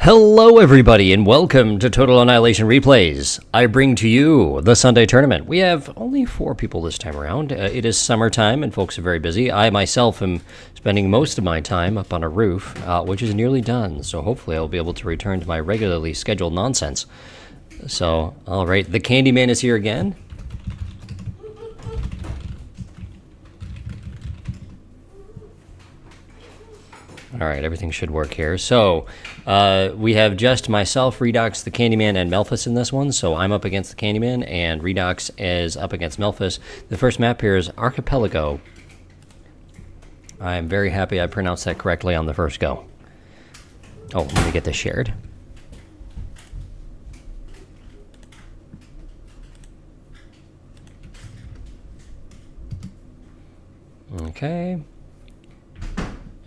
Hello everybody and welcome to Total Annihilation Replays. I bring to you the Sunday tournament. We have only 4 people this time around. It is summertime and folks are very busy. I myself am spending most of my time up on a roof, which is nearly done. So hopefully I'll be able to return to my regularly scheduled nonsense. So, alright, the Candyman is here again. Alright, everything should work here. So, we have just myself, Redox, the Candyman, and Melphis in this one. So I'm up against the Candyman, and Redox is up against Melphis. The first map here is Archipelago. I'm very happy I pronounced that correctly on the first go. Oh, let me get this shared. Okay.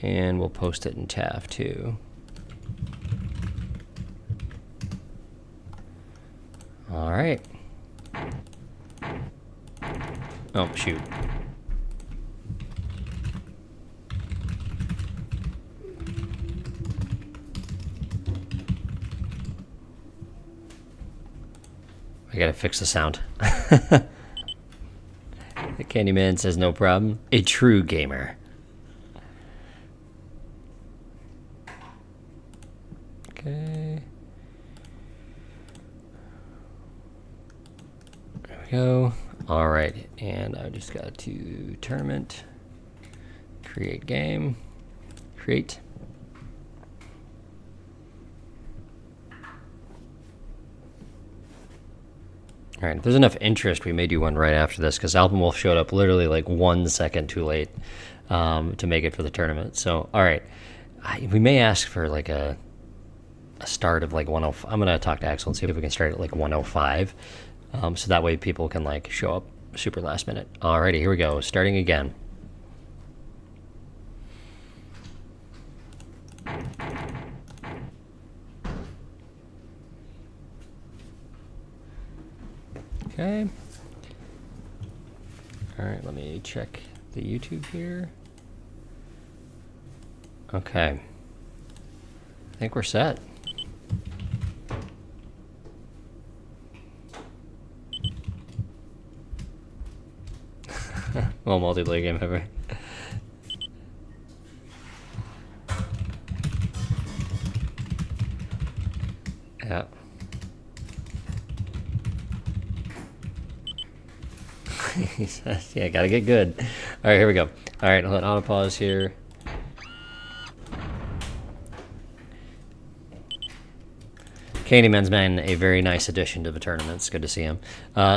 And we'll post it in TAF too. All right. Oh, shoot. I gotta fix the sound. The Candyman says no problem. A true gamer. Okay. There we go. All right, and I just got to tournament, create game, create. All right, if there's enough interest, we may do one right after this because Alpen Wolf showed up literally like 1 second too late to make it for the tournament. So, all right, we may ask for like a start of like 105. I'm gonna talk to Axel and see if we can start at like 105, so that way people can like show up super last minute. Alrighty, here we go. Starting again. Okay. All right, let me check the YouTube here. Okay. I think we're set. Well, multiplayer game ever. Yeah. He says, yeah, gotta get good. All right, here we go. All right, I'll let auto pause here. Candyman's been a very nice addition to the tournament. It's good to see him.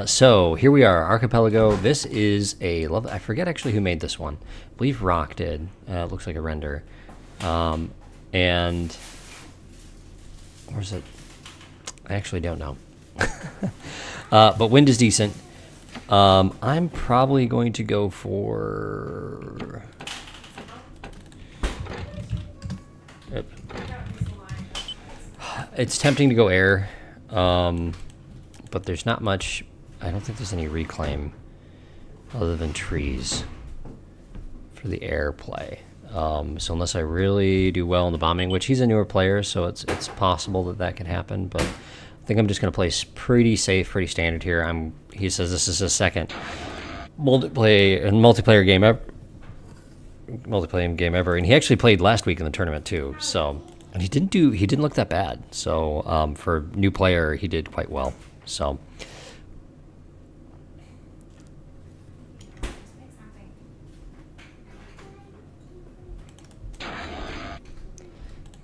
So here we are, Archipelago. This is a level. I forget actually who made this one. I believe Rock did. It looks like a render. And where's it? I actually don't know. But wind is decent. I'm probably going to go for. Yep. It's tempting to go air, but there's not much. I don't think there's any reclaim other than trees for the air play. So unless I really do well in the bombing, which he's a newer player, so it's possible that that can happen. But I think I'm just going to play pretty safe, pretty standard here. He says this is his second multiplayer game ever, and he actually played last week in the tournament too. So. And he didn't look that bad. So for a new player, he did quite well. So.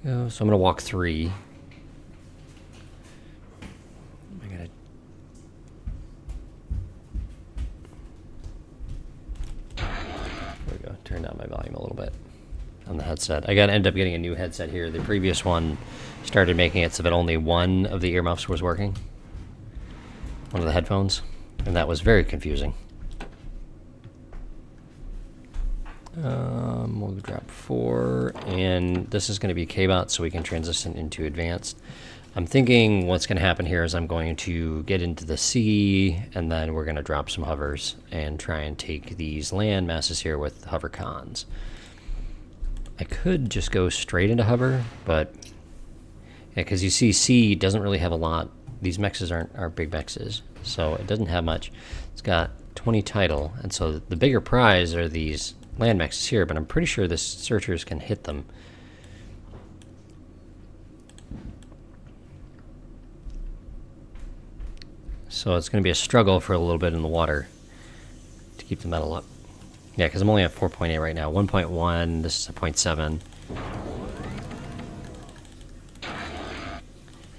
So I'm gonna walk 3. There we go. Turn down my volume a little bit on the headset. I end up getting a new headset here. The previous one started making it so that only one of the earmuffs was working. One of the headphones. And that was very confusing. We'll drop 4. And this is going to be K-Bot, so we can transition into advanced. I'm thinking what's going to happen here is I'm going to get into the sea, and then we're going to drop some hovers and try and take these land masses here with hover cons. I could just go straight into hover, but Yeah, because you see C doesn't really have a lot. These mexes aren't big mexes, so it doesn't have much. It's got 20 title, and so the bigger prize are these land mexes here, but I'm pretty sure the searchers can hit them. So it's going to be a struggle for a little bit in the water to keep the metal up. Yeah, because I'm only at 4.8 right now. 1.1, this is a 0.7.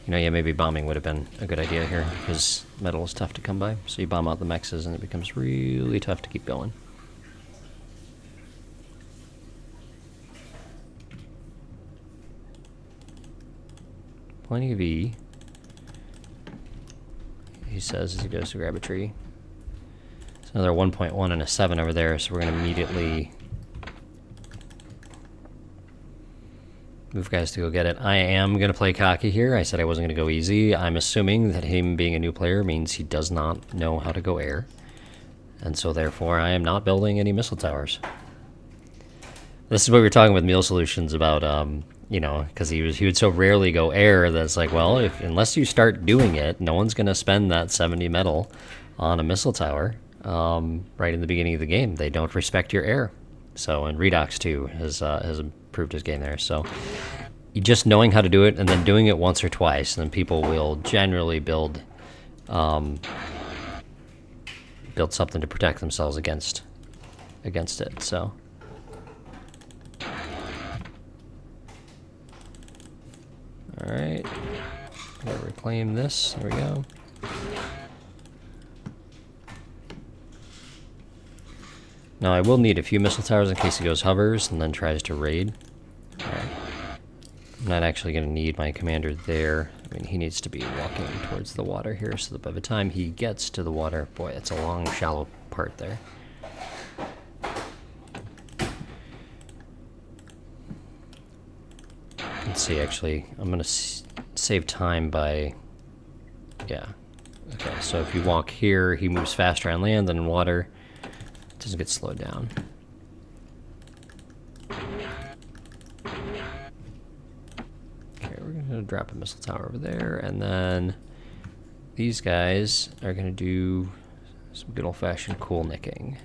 You know, yeah, maybe bombing would have been a good idea here, because metal is tough to come by. So you bomb out the mexes and it becomes really tough to keep going. Plenty of E, he says as he goes to grab a tree. It's another 1.1 and a 7 over there, so we're going to immediately move guys to go get it. I am going to play cocky here. I said I wasn't going to go easy. I'm assuming that him being a new player means he does not know how to go air. And so therefore I am not building any missile towers. This is what we were talking with Meal Solutions about, you know, because he would so rarely go air that it's like, well, unless you start doing it, no one's going to spend that 70 metal on a missile tower right in the beginning of the game. They don't respect your air. So, and Redox too has improved his game there. So, just knowing how to do it and then doing it once or twice, and then people will generally build something to protect themselves against it. So. All right, gotta reclaim this. There we go. Now I will need a few missile towers in case he goes hovers and then tries to raid. Right. I'm not actually going to need my commander there. I mean, he needs to be walking towards the water here, so that by the time he gets to the water, boy, it's a long, shallow part there. Let's see, actually, I'm going to save time by, yeah. Okay, so if you walk here, he moves faster on land than in water. It doesn't get slowed down. Okay, we're going to drop a missile tower over there, and then these guys are going to do some good old-fashioned cool nicking.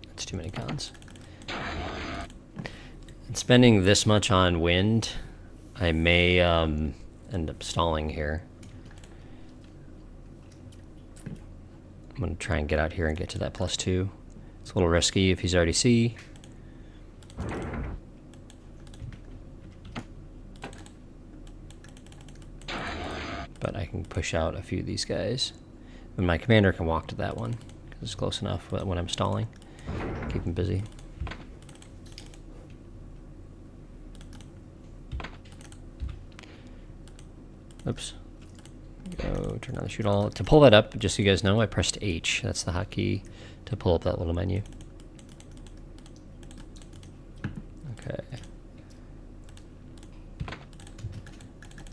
That's too many cons. And spending this much on wind, I may end up stalling here. I'm going to try and get out here and get to that +2. It's a little risky if he's already C. But I can push out a few of these guys. And my commander can walk to that one, because it's close enough when I'm stalling. Keep him busy. Oops. Go turn on the shoot all. To pull that up, just so you guys know, I pressed H. That's the hotkey to pull up that little menu. Okay.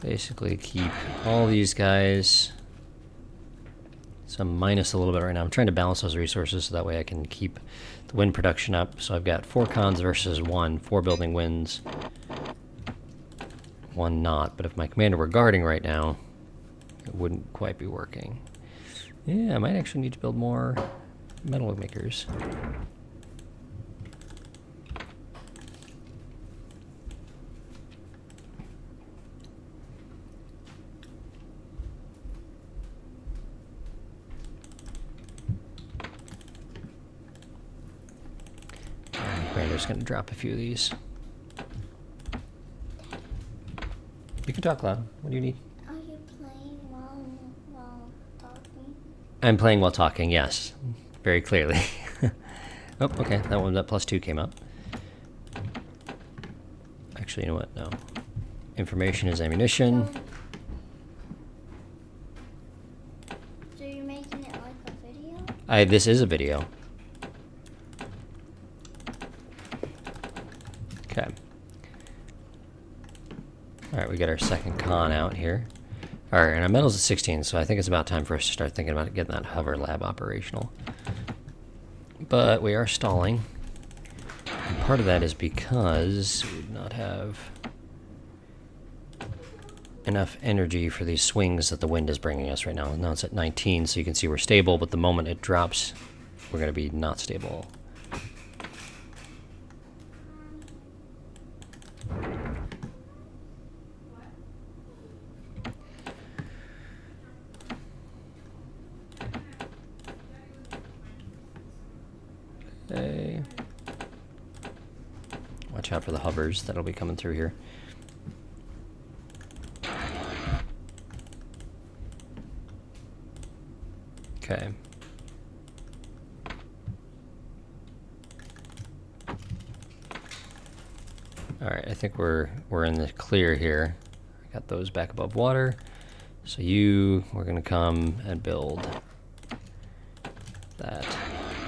Basically keep all these guys. So I'm minus a little bit right now. I'm trying to balance those resources so that way I can keep the wind production up. So I've got 4 cons versus 1, 4 building winds, 1 not. But if my commander were guarding right now, it wouldn't quite be working. Yeah, I might actually need to build more metal makers. Commander's going to drop a few of these. You can talk loud. What do you need? Are you playing while talking? I'm playing while talking, yes. Very clearly. Oh, okay. That +2 came up. Actually, you know what? No. Information is ammunition. So you're making it like a video? This is a video. Okay. Alright, we got our second con out here. Alright, and our metal's at 16, so I think it's about time for us to start thinking about getting that hover lab operational. But we are stalling. And part of that is because we do not have enough energy for these swings that the wind is bringing us right now. Now it's at 19, so you can see we're stable, but the moment it drops, we're going to be not stable. Okay. Watch out for the hovers that'll be coming through here. Okay. Alright, I think we're in the clear here. I got those back above water. So we're gonna come and build that.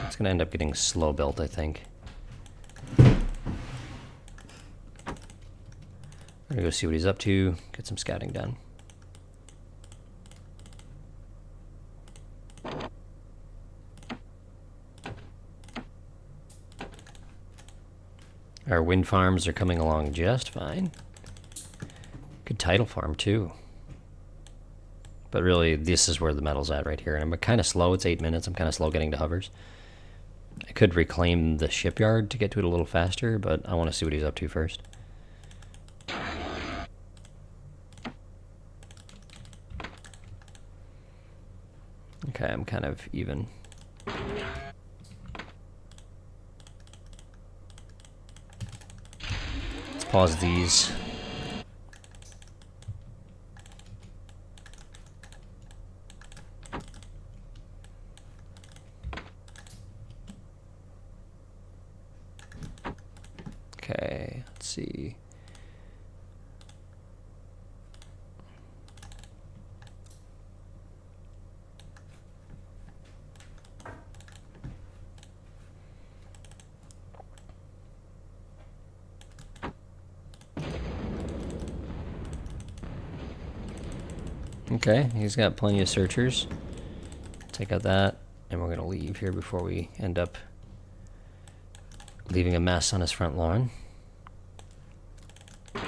It's gonna end up getting slow built, I think. I'm gonna go see what he's up to, get some scouting done. Our wind farms are coming along just fine. Good tidal farm too. But really, this is where the metal's at right here. And I'm kind of slow. It's 8 minutes. I'm kind of slow getting to hovers. I could reclaim the shipyard to get to it a little faster, but I want to see what he's up to first. Okay, I'm kind of even. Let's pause these. Okay, let's see. Okay, he's got plenty of searchers. Take out that, and we're gonna leave here before we end up leaving a mess on his front lawn. There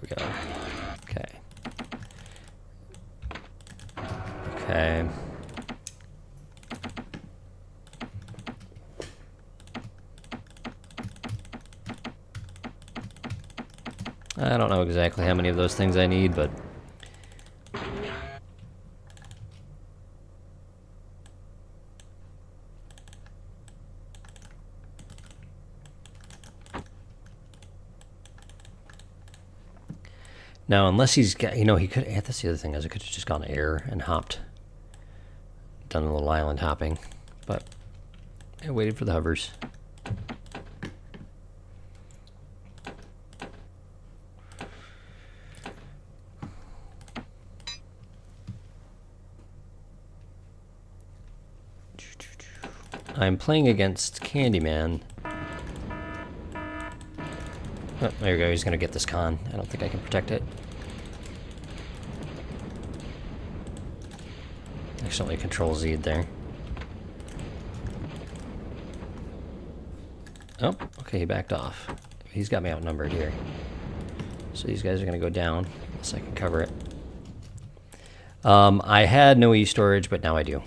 we go. Okay. Okay. I don't know exactly how many of those things I need, but now, unless he's got, he could, that's the other thing, is I could have just gone air and hopped, done a little island hopping, but I waited for the hovers. I'm playing against Candyman. Oh, there you go, he's gonna get this con. I don't think I can protect it. Accidentally control Z'd there. Oh, okay, he backed off. He's got me outnumbered here. So these guys are gonna go down, unless I can cover it. I had no E-storage, but now I do.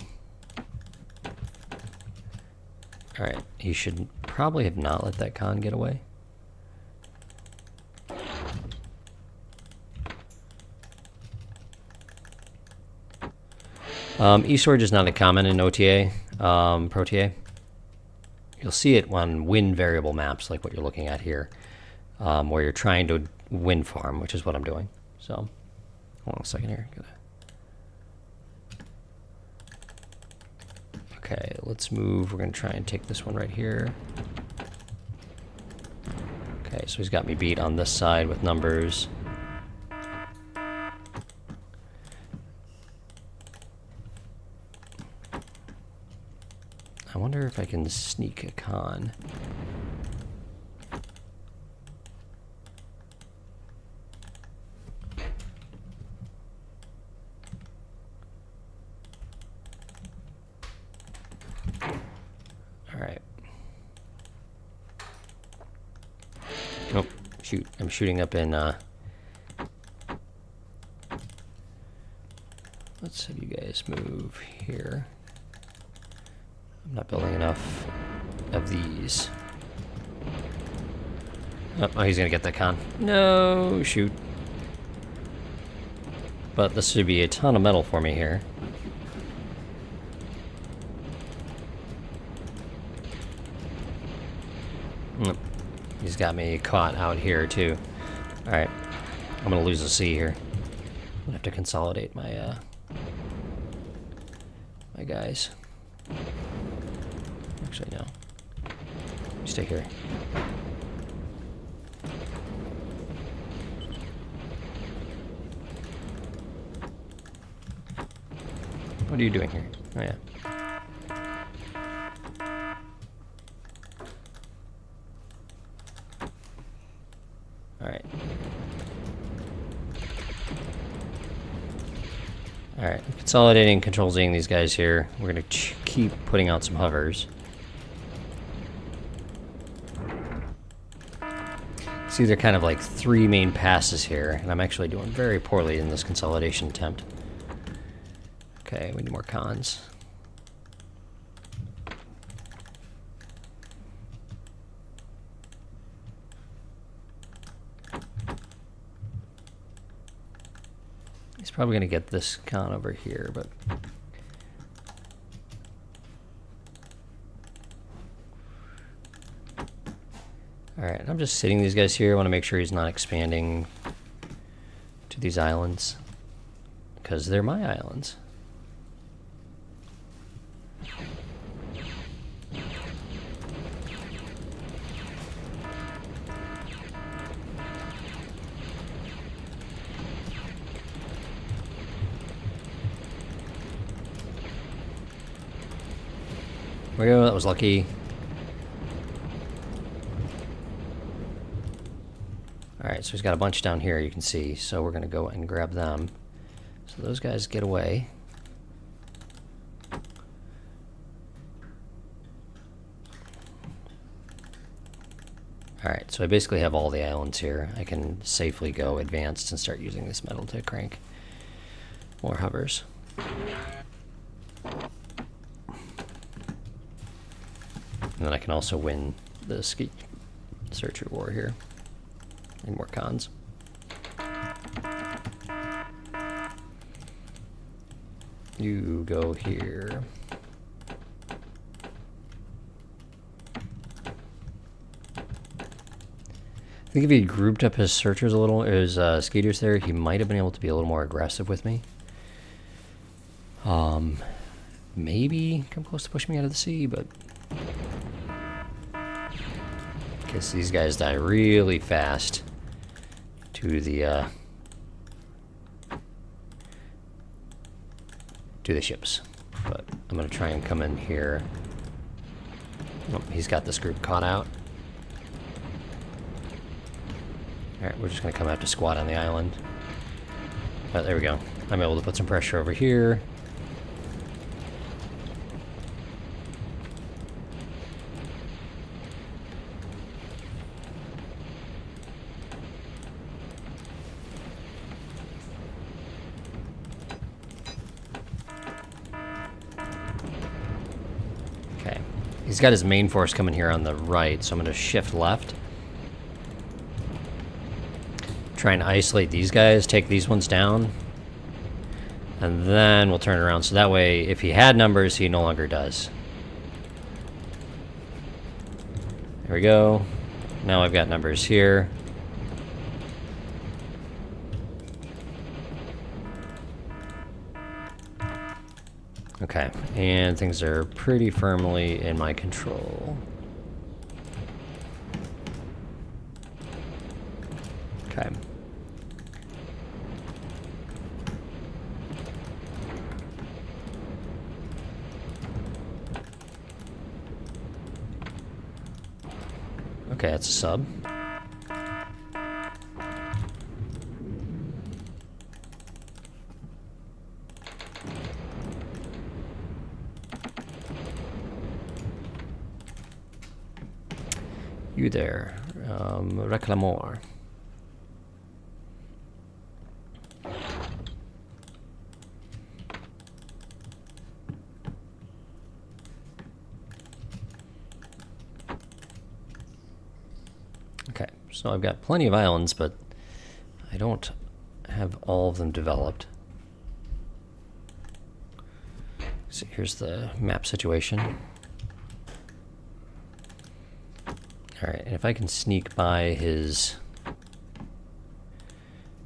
Alright, he should probably have not let that con get away. E-storage is not a common in OTA, ProTA. You'll see it on wind variable maps, like what you're looking at here, where you're trying to wind farm, which is what I'm doing. So, hold on a second here. Okay, let's move. We're going to try and take this one right here. Okay, so he's got me beat on this side with numbers. I wonder if I can sneak a con. Alright. Nope. Shoot. I'm shooting up in, let's have you guys move here. I'm not building enough of these. Oh, he's gonna get that con. No, shoot. But this should be a ton of metal for me here. Nope. He's got me caught out here too. Alright. I'm gonna lose a C here. I'm gonna have to consolidate my my guys. Actually, no. Stay here. What are you doing here? Oh, yeah. Alright. Alright, consolidating, control-Zing these guys here. We're going to keep putting out some hovers. See, they're kind of like three main passes here, and I'm actually doing very poorly in this consolidation attempt. Okay, we need more cons. He's probably going to get this con over here, but... Alright, I'm just sitting these guys here. I want to make sure he's not expanding to these islands, because they're my islands. There we go, that was lucky. Alright, so he's got a bunch down here, you can see, so we're going to go and grab them. So those guys get away. Alright, so I basically have all the islands here. I can safely go advanced and start using this metal to crank more hovers. And then I can also win the ski searcher war here. And more cons. You go here. I think if he grouped up his searchers a little, his skaters there, he might have been able to be a little more aggressive with me. Maybe come close to pushing me out of the sea, but... Guess these guys die really fast to the ships. But I'm gonna try and come in here. Oh, he's got this group caught out. Alright, we're just gonna come out to squat on the island. Oh, there we go. I'm able to put some pressure over here. He's got his main force coming here on the right, so I'm going to shift left. Try and isolate these guys, take these ones down. And then we'll turn around, so that way, if he had numbers, he no longer does. There we go. Now I've got numbers here. Okay, and things are pretty firmly in my control. Okay. Okay, that's a sub. You there, Reclamor. Okay, so I've got plenty of islands, but I don't have all of them developed. So here's the map situation. Alright, and if I can sneak by his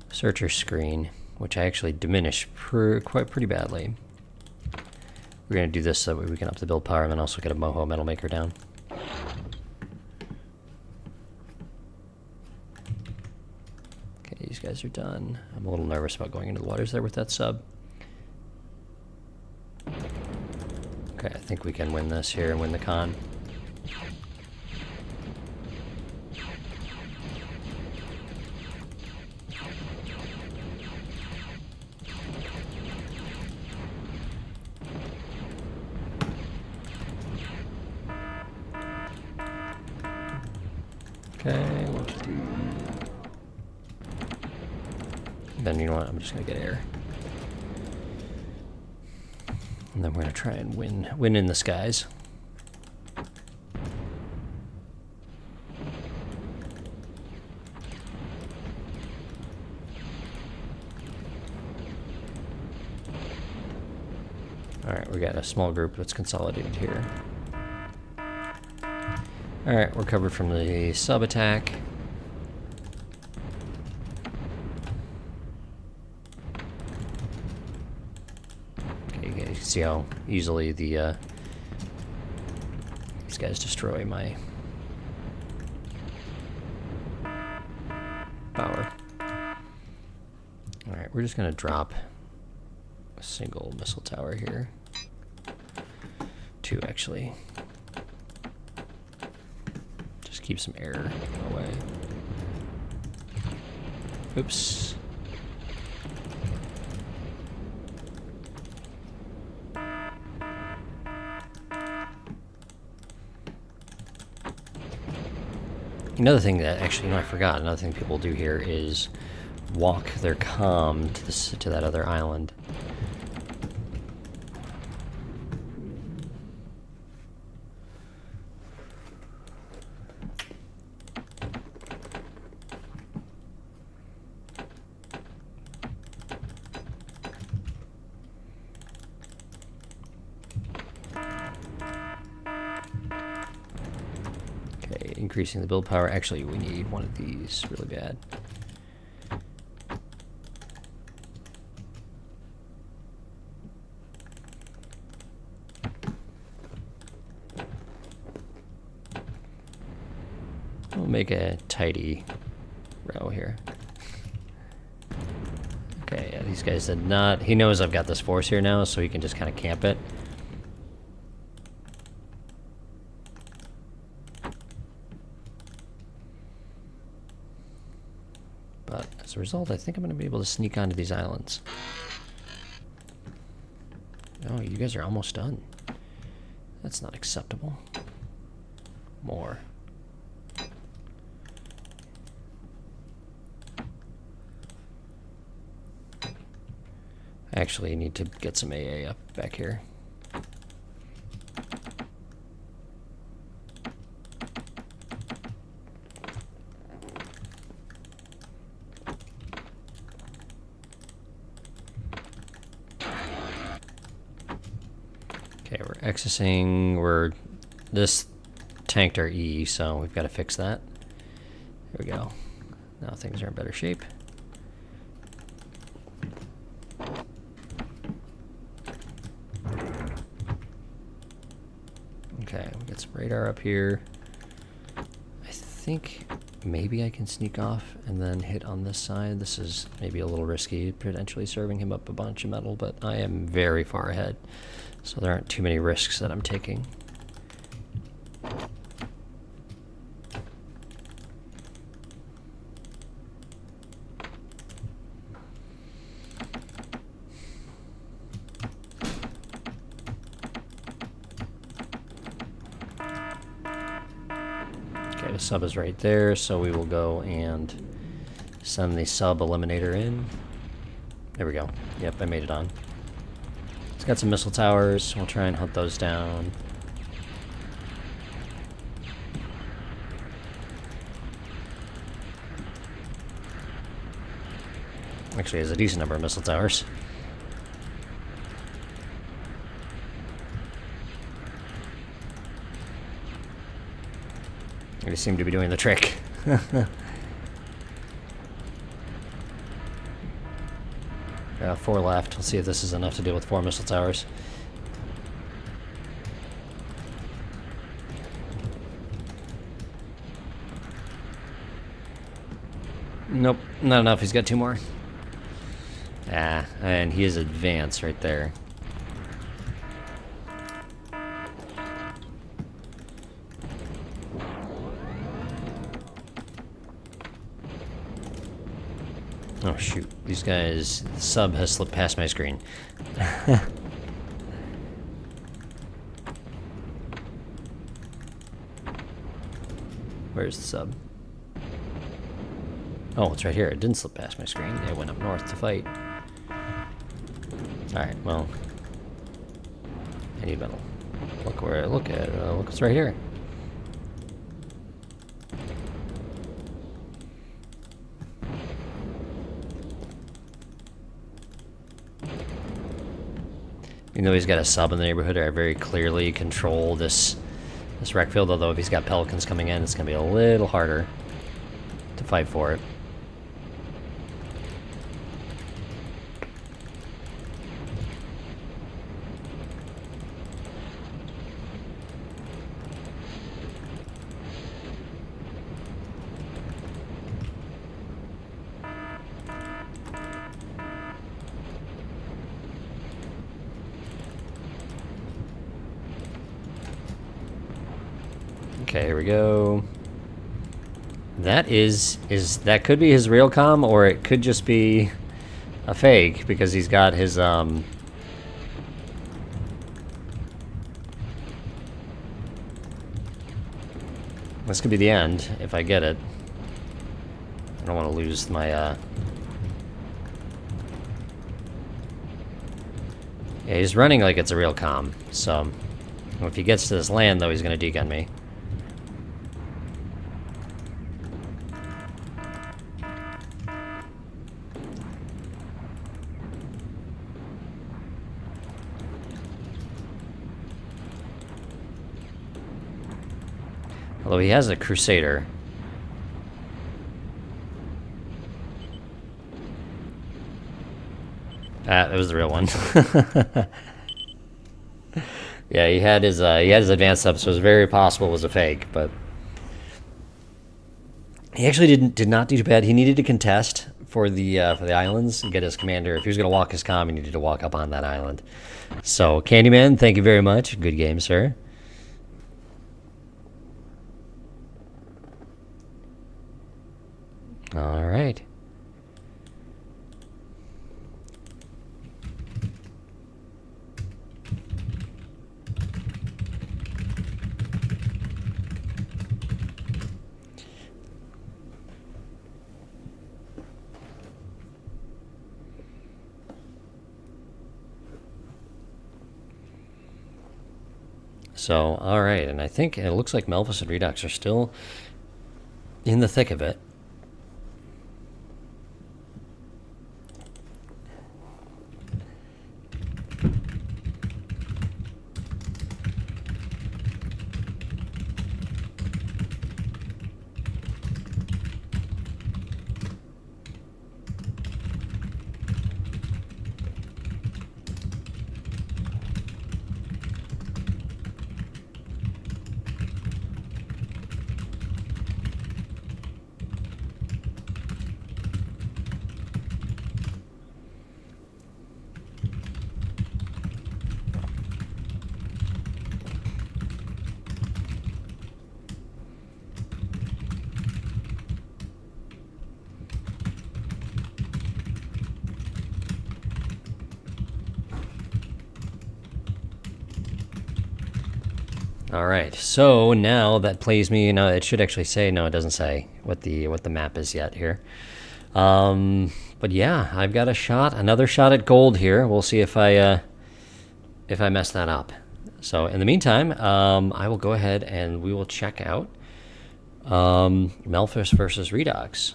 searcher screen, which I actually diminish pretty badly. We're going to do this so that we can up the build power and then also get a Moho Metal Maker down. Okay, these guys are done. I'm a little nervous about going into the waters there with that sub. Okay, I think we can win this here and win the con. Okay, we'll just do... Then you know what, I'm just gonna get air. And then we're gonna try and win in the skies. Alright, we got a small group that's consolidated here. Alright, we're covered from the sub attack. Okay, you guys see how easily the these guys destroy my power. Alright, we're just gonna drop a single missile tower here. Two, actually. Just keep some air away. Oops. Another thing that actually, I forgot. Another thing people do here is walk their comm to that other island. Increasing the build power. Actually, we need one of these really bad. We'll make a tidy row here. Okay, yeah, these guys did not... He knows I've got this force here now, so he can just kind of camp it. But as a result, I think I'm going to be able to sneak onto these islands. Oh, you guys are almost done. That's not acceptable. More. I actually need to get some AA up back here. Okay, we're accessing, this tanked our E, so we've got to fix that. There we go. Now things are in better shape. Okay, we got some radar up here. I think maybe I can sneak off and then hit on this side. This is maybe a little risky, potentially serving him up a bunch of metal, but I am very far ahead, so there aren't too many risks that I'm taking. Okay, the sub is right there, so we will go and send the sub eliminator in. There we go. Yep, I made it on. It's got some missile towers. We'll try and hunt those down. Actually, has a decent number of missile towers. They seem to be doing the trick. 4 left. We'll see if this is enough to deal with 4 missile towers. Nope, not enough. He's got 2 more. Ah, and he is advanced right there. Oh shoot, these guys, the sub has slipped past my screen. Where's the sub? Oh, it's right here. It didn't slip past my screen. It went up north to fight. Alright, well. I need metal. Look where, look what's right here. Even though he's got a sub in the neighborhood, I very clearly control this rec field, although if he's got pelicans coming in, it's going to be a little harder to fight for it. Okay, here we go. That that could be his real comm, or it could just be a fake, because he's got his, this could be the end, if I get it. I don't want to lose my, Yeah, he's running like it's a real comm, so if he gets to this land, though, he's going to degun me. Although he has a Crusader. Ah, that was the real one. Yeah, he had his advanced up, so it was very possible it was a fake, but he actually did not do too bad. He needed to contest for the islands and get his commander. If he was going to walk his comm, he needed to walk up on that island. So, Candyman, thank you very much. Good game, sir. All right. So, all right, and I think it looks like Melvis and Redux are still in the thick of it. All right, so now that plays me. No, it should actually say. No, it doesn't say what the map is yet here. But yeah, I've got another shot at gold here. We'll see if I mess that up. So in the meantime, I will go ahead and we will check out Melphis versus Redox.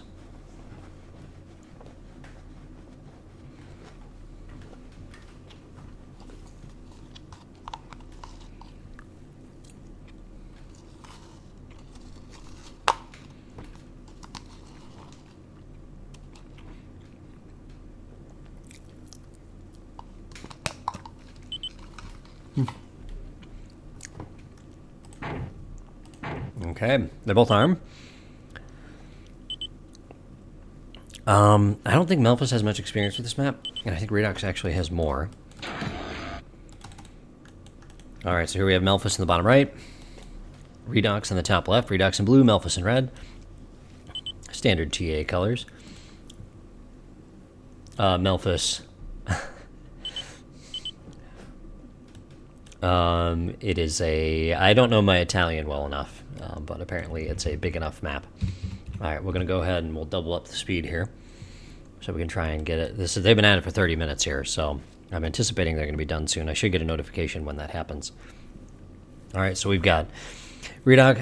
Okay, they're both arm. I don't think Melphis has much experience with this map, and I think Redox actually has more. Alright, so here we have Melphis in the bottom right, Redox in the top left, Redox in blue, Melphis in red. Standard TA colors. Melphis. It is I don't know my Italian well enough, but apparently it's a big enough map. Alright, we're going to go ahead and we'll double up the speed here, so we can try and get it. They've been at it for 30 minutes here, so I'm anticipating they're going to be done soon. I should get a notification when that happens. Alright, so we've got Redox,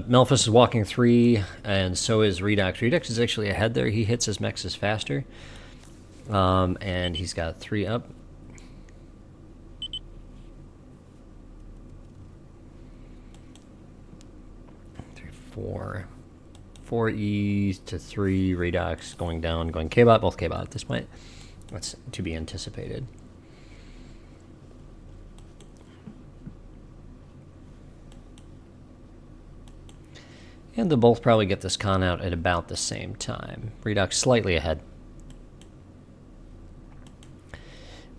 Melphis is walking 3, and so is Redox. Redox is actually ahead there. He hits his mexes faster, and he's got 3 up. 4 E to 3 Redox going down, going K-bot, both K-bot at this point. That's to be anticipated. And they'll both probably get this con out at about the same time. Redox slightly ahead.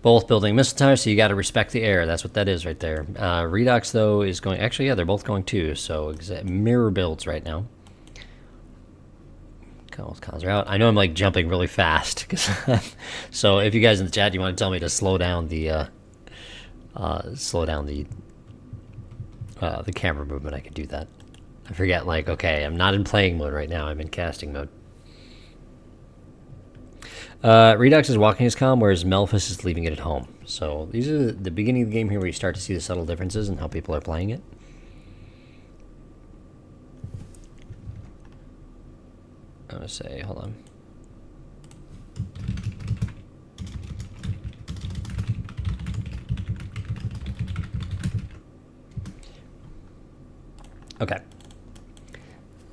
Both building missile towers, so you got to respect the air. That's what that is right there. Redox, though, is going... Actually, yeah, they're both going too, so mirror builds right now. Both cons are out. I know I'm, like, jumping really fast. So if you guys in the chat, you want to tell me to slow down the camera movement, I could do that. I forget, like, okay, I'm not in playing mode right now. I'm in casting mode. Redox is walking his comm, whereas Melphis is leaving it at home. So these are the beginning of the game here where you start to see the subtle differences in how people are playing it. I'm going to say, hold on. Okay.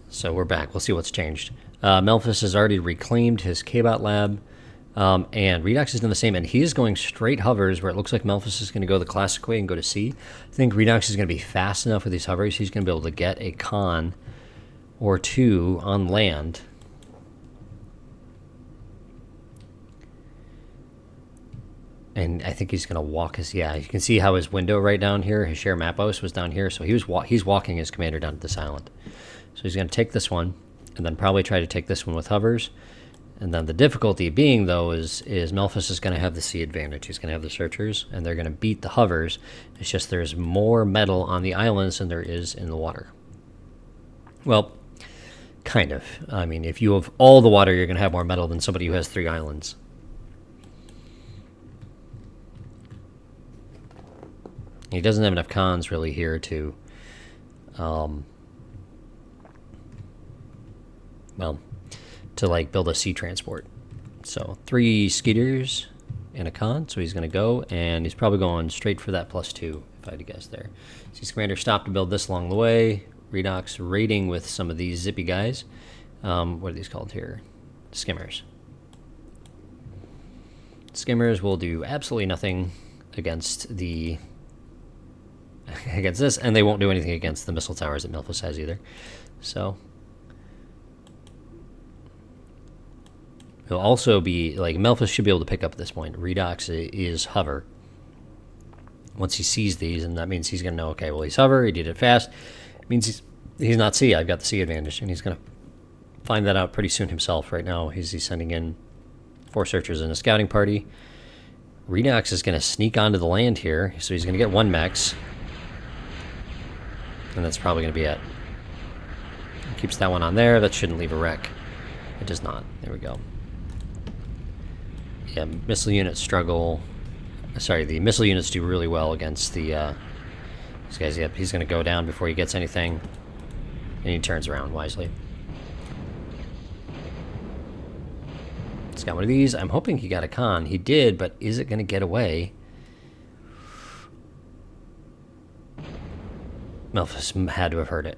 So we're back. We'll see what's changed. Melphis has already reclaimed his K-bot lab. And Redox is doing the same, and he is going straight hovers, where it looks like Melphis is going to go the classic way and go to C. I think Redox is going to be fast enough with these hovers. He's going to be able to get a con or 2 on land. And I think he's going to walk his... Yeah, you can see how his window right down here, his share map house was down here, so he's walking his commander down to this island. So he's going to take this one, and then probably try to take this one with hovers. And then the difficulty being, though, is Melphis is going to have the sea advantage. He's going to have the searchers, and they're going to beat the hovers. It's just there's more metal on the islands than there is in the water. Well, kind of. I mean, if you have all the water, you're going to have more metal than somebody who has 3 islands. He doesn't have enough cons, really, here to... to like build a sea transport. So 3 skeeters and a con, so he's going to go, and he's probably going straight for that +2, if I had to guess there. Seas Commander stopped to build this along the way. Redox raiding with some of these zippy guys. What are these called here? Skimmers. Skimmers will do absolutely nothing against the... against this, and they won't do anything against the missile towers that Melphis has either. So... he'll also be, like, Melphis should be able to pick up at this point. Redox is hover. Once he sees these, and that means he's going to know, okay, well, he's hover, he did it fast. It means he's not sea. I've got the sea advantage, and he's going to find that out pretty soon himself. Right now, he's sending in 4 searchers in a scouting party. Redox is going to sneak onto the land here, so he's going to get 1 mex. And that's probably going to be it. Keeps that one on there. That shouldn't leave a wreck. It does not. There we go. Yeah, missile units struggle. Sorry, the missile units do really well against the... these guys, yep, he's going to go down before he gets anything. And he turns around wisely. He's got one of these. I'm hoping he got a con. He did, but is it going to get away? Memphis had to have heard it.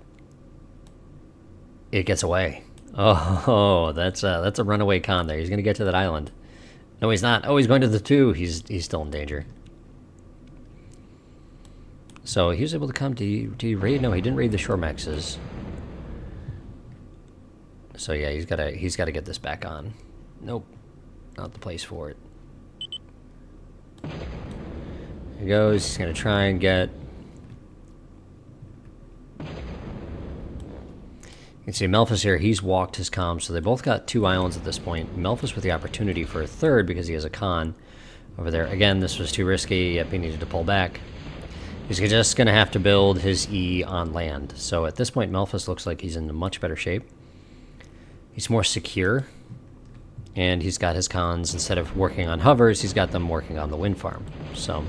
It gets away. Oh, that's a runaway con there. He's going to get to that island. No, he's not. Oh, he's going to the 2. He's still in danger. So he was able to come. Did he raid? No, he didn't raid the shore mexes. So yeah, he's got to get this back on. Nope, not the place for it. Here he goes. He's going to try and get... You can see Memphis here, he's walked his comms, so they both got 2 islands at this point. Memphis with the opportunity for a 3rd because he has a con over there. Again, this was too risky. Yep, he needed to pull back. He's just going to have to build his E on land. So at this point, Memphis looks like he's in much better shape. He's more secure, and he's got his cons. Instead of working on hovers, he's got them working on the wind farm. So...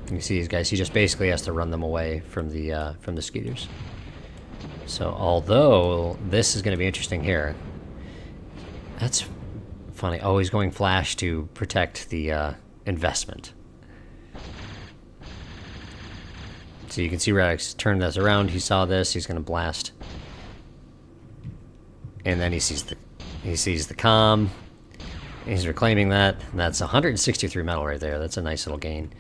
you can see these guys, he just basically has to run them away from the skeeters. So although this is going to be interesting here. That's funny. Oh, he's going flash to protect the investment. So you can see Radix turn this around. He saw this. He's going to blast. And then he sees the comm. He's reclaiming that. And that's 163 metal right there. That's a nice little gain.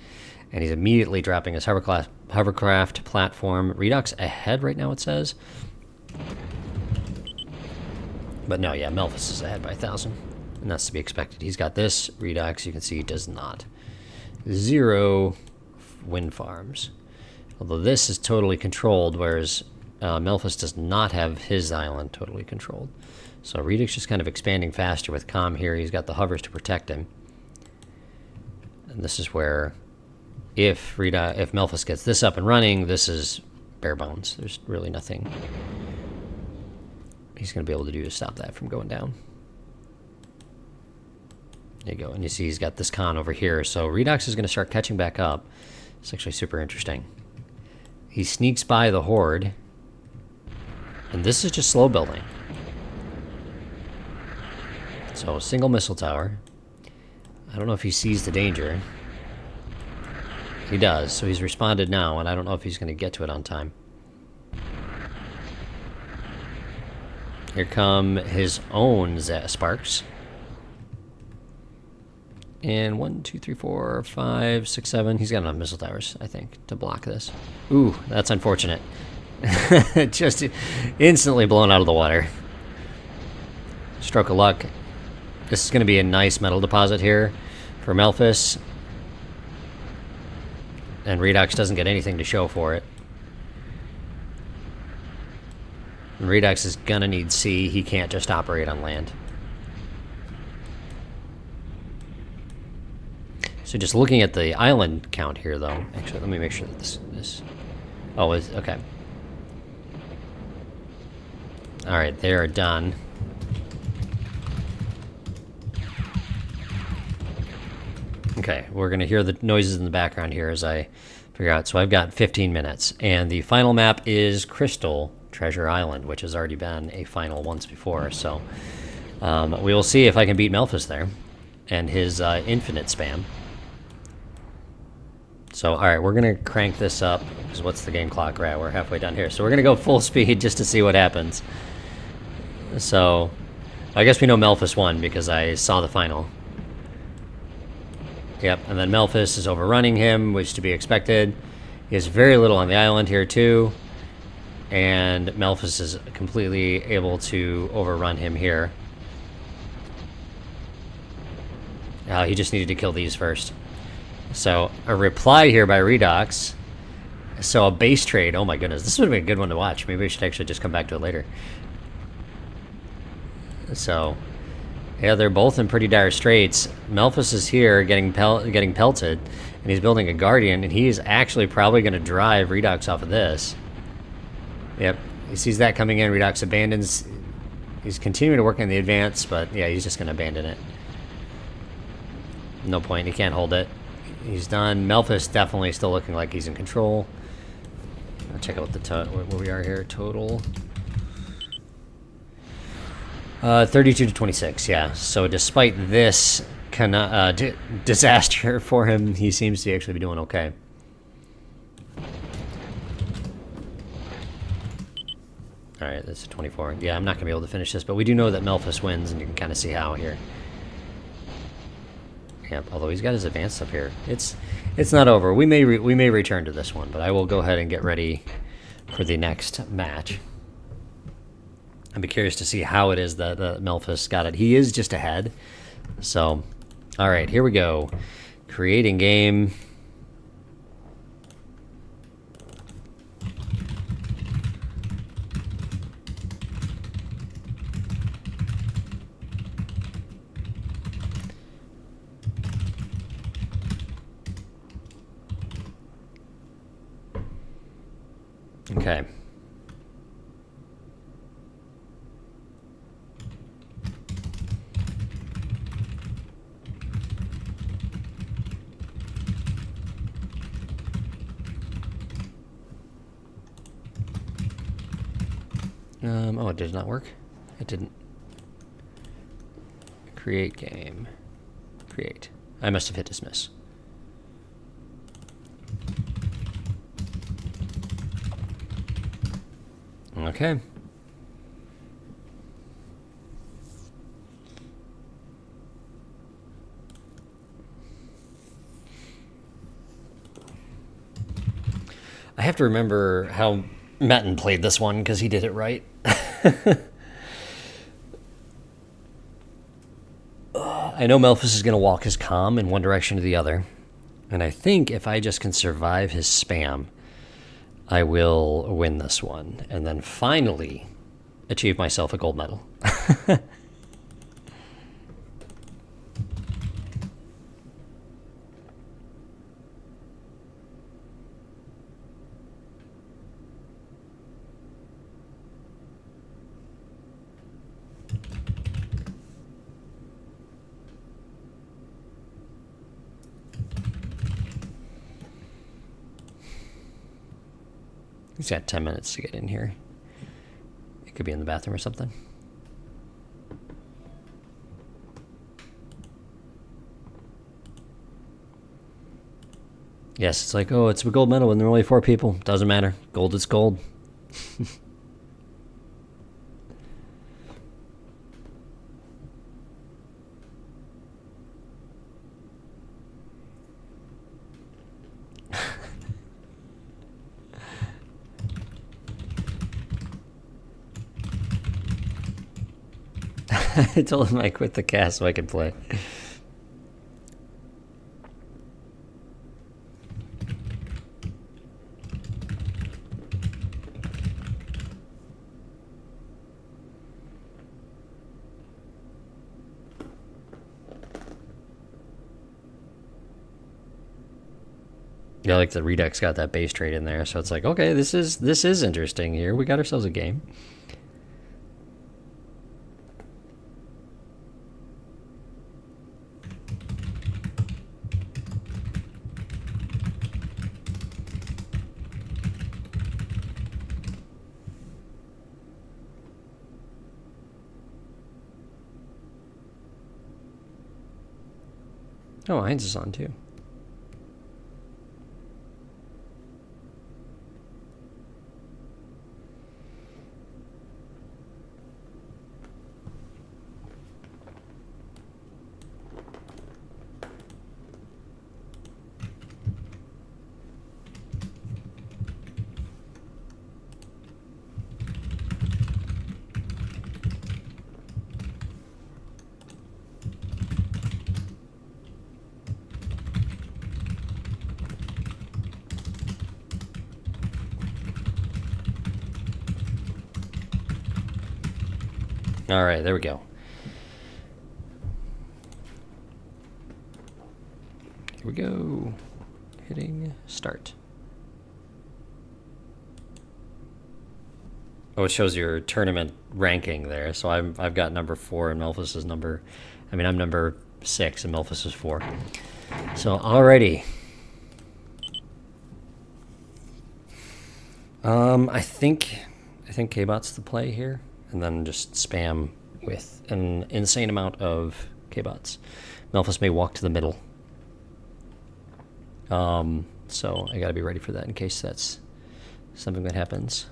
And he's immediately dropping his hovercraft platform. Redux ahead right now, it says. But no, yeah, Memphis is ahead by 1,000. And that's to be expected. He's got this. Redux, you can see, does not. 0 wind farms. Although this is totally controlled, whereas Memphis does not have his island totally controlled. So Redux just kind of expanding faster with comm here. He's got the hovers to protect him. And this is where... If Memphis gets this up and running, this is bare bones. There's really nothing he's going to be able to do to stop that from going down. There you go. And you see he's got this con over here. So Redux is going to start catching back up. It's actually super interesting. He sneaks by the horde. And this is just slow building. So single missile tower. I don't know if he sees the danger. He does, so he's responded now, and I don't know if he's going to get to it on time. Here come his own sparks. And 1, 2, 3, 4, 5, 6, 7. He's got enough missile towers, I think, to block this. Ooh, that's unfortunate. Just instantly blown out of the water. Stroke of luck. This is going to be a nice metal deposit here for Memphis. And Redux doesn't get anything to show for it. And Redux is going to need sea. He can't just operate on land. So just looking at the island count here, though. Actually, let me make sure that this... Oh, it's... Okay. Alright, they are done. Okay, we're going to hear the noises in the background here as I figure out. So I've got 15 minutes. And the final map is Crystal Treasure Island, which has already been a final once before. So we will see if I can beat Memphis there and his infinite spam. So, all right, we're going to crank this up. Because what's the game clock? Right, we're halfway done here. So we're going to go full speed just to see what happens. So I guess we know Memphis won because I saw the final. Yep, and then Memphis is overrunning him, which is to be expected. He has very little on the island here, too. And Memphis is completely able to overrun him here. He just needed to kill these first. So, a reply here by Redux. So, a base trade. Oh my goodness, this would have been a good one to watch. Maybe we should actually just come back to it later. So... yeah, they're both in pretty dire straits. Memphis is here getting pelted, And he's building a Guardian, and he's actually probably going to drive Redux off of this. Yep, he sees that coming in. Redux abandons. He's continuing to work on the advance, but yeah, he's just going to abandon it. No point, he can't hold it. He's done. Melphis definitely still looking like he's in control. I'll check out where we are here. Total 32 to 26. Yeah. So despite this disaster for him, he seems to actually be doing okay. All right, that's a 24. Yeah, I'm not gonna be able to finish this, but we do know that Melphis wins, and you can kind of see how here. Yep, although he's got his advance up here. It's not over. We may return to this one, but I will go ahead and get ready for the next match. I'd be curious to see how it is that Melphis got it. He is just ahead. So, all right, here we go. Creating game. Okay. Oh, it did not work. It didn't. Create game. Create. I must have hit dismiss. Okay. I have to remember how Metten played this one because he did it right. I know Melphis is going to walk his comm in one direction or the other. And I think if I just can survive his spam, I will win this one. And then finally achieve myself a gold medal. He's got 10 minutes to get in here. It could be in the bathroom or something. Yes, it's like, oh, it's a gold medal when there are only 4 people. Doesn't matter. Gold is gold. I told him I quit the cast so I could play. Yeah, like the Redux got that base trade in there, so it's like, okay, this is interesting here. We got ourselves a game. Oh, Heinz is on too. All right, there we go. Here we go. hitting start. Oh, it shows your tournament ranking there. So I've got number 4 and Memphis is number, I'm number 6 and Memphis is 4. So alrighty. I think K-Bot's the play here, and then just spam with an insane amount of K-Bots. Memphis may walk to the middle. So I gotta be ready for that in case that's something that happens.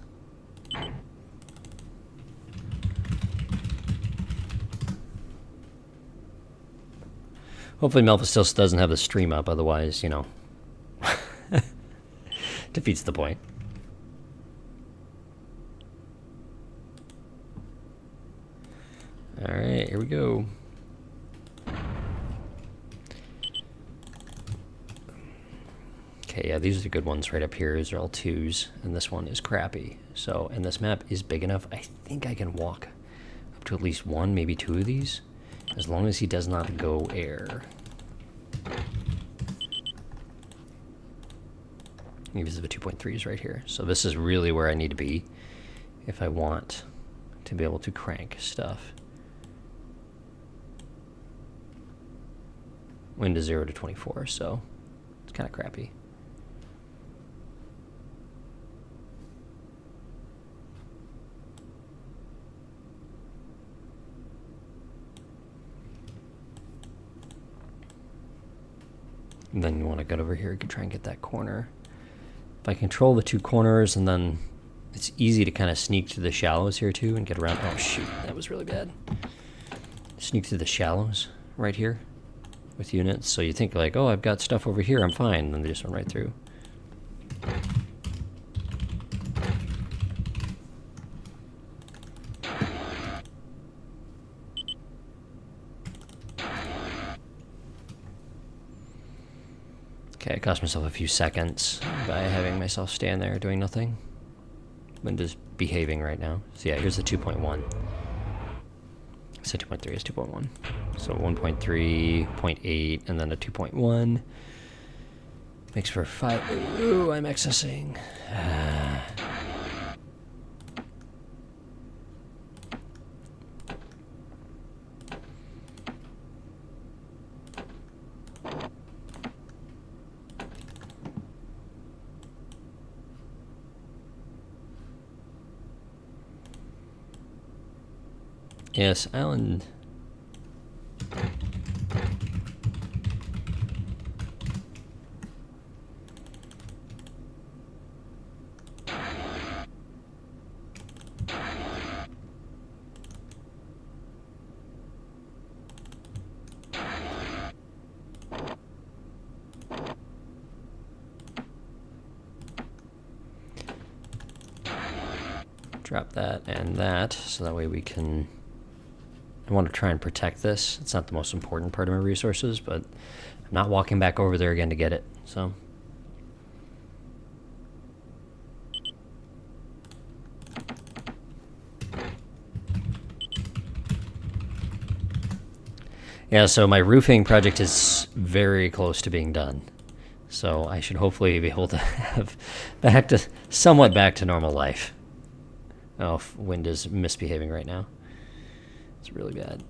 Hopefully Memphis still doesn't have the stream up, otherwise, you know, defeats the point. All right, here we go. Okay, yeah, these are the good ones right up here. These are all 2s, and this one is crappy. So, and this map is big enough. I think I can walk up to at least 1, maybe 2 of these, as long as he does not go air. These are the 2.3s right here. So this is really where I need to be if I want to be able to crank stuff. Wind is 0 to 24, so it's kind of crappy. And then you want to get over here, you can try and get that corner. If I control the 2 corners, and then it's easy to kind of sneak through the shallows here too and get around. Oh shoot, that was really bad. Sneak through the shallows right here with units. So you think like, oh, I've got stuff over here, I'm fine. And then they just run right through. Okay, it cost myself a few seconds by having myself stand there doing nothing. Wind is behaving right now. So yeah, here's the 2.1. So 2.3 is 2.1. So 1.3, 0.8, and then a 2.1. Makes for 5. Ooh, I'm accessing. Yes, Island. Drop that and that, so that way we can... I want to try and protect this. It's not the most important part of my resources, but I'm not walking back over there again to get it, so... Yeah, so my roofing project is very close to being done. So I should hopefully be able to have somewhat back to normal life. Oh, wind is misbehaving right now. It's really bad.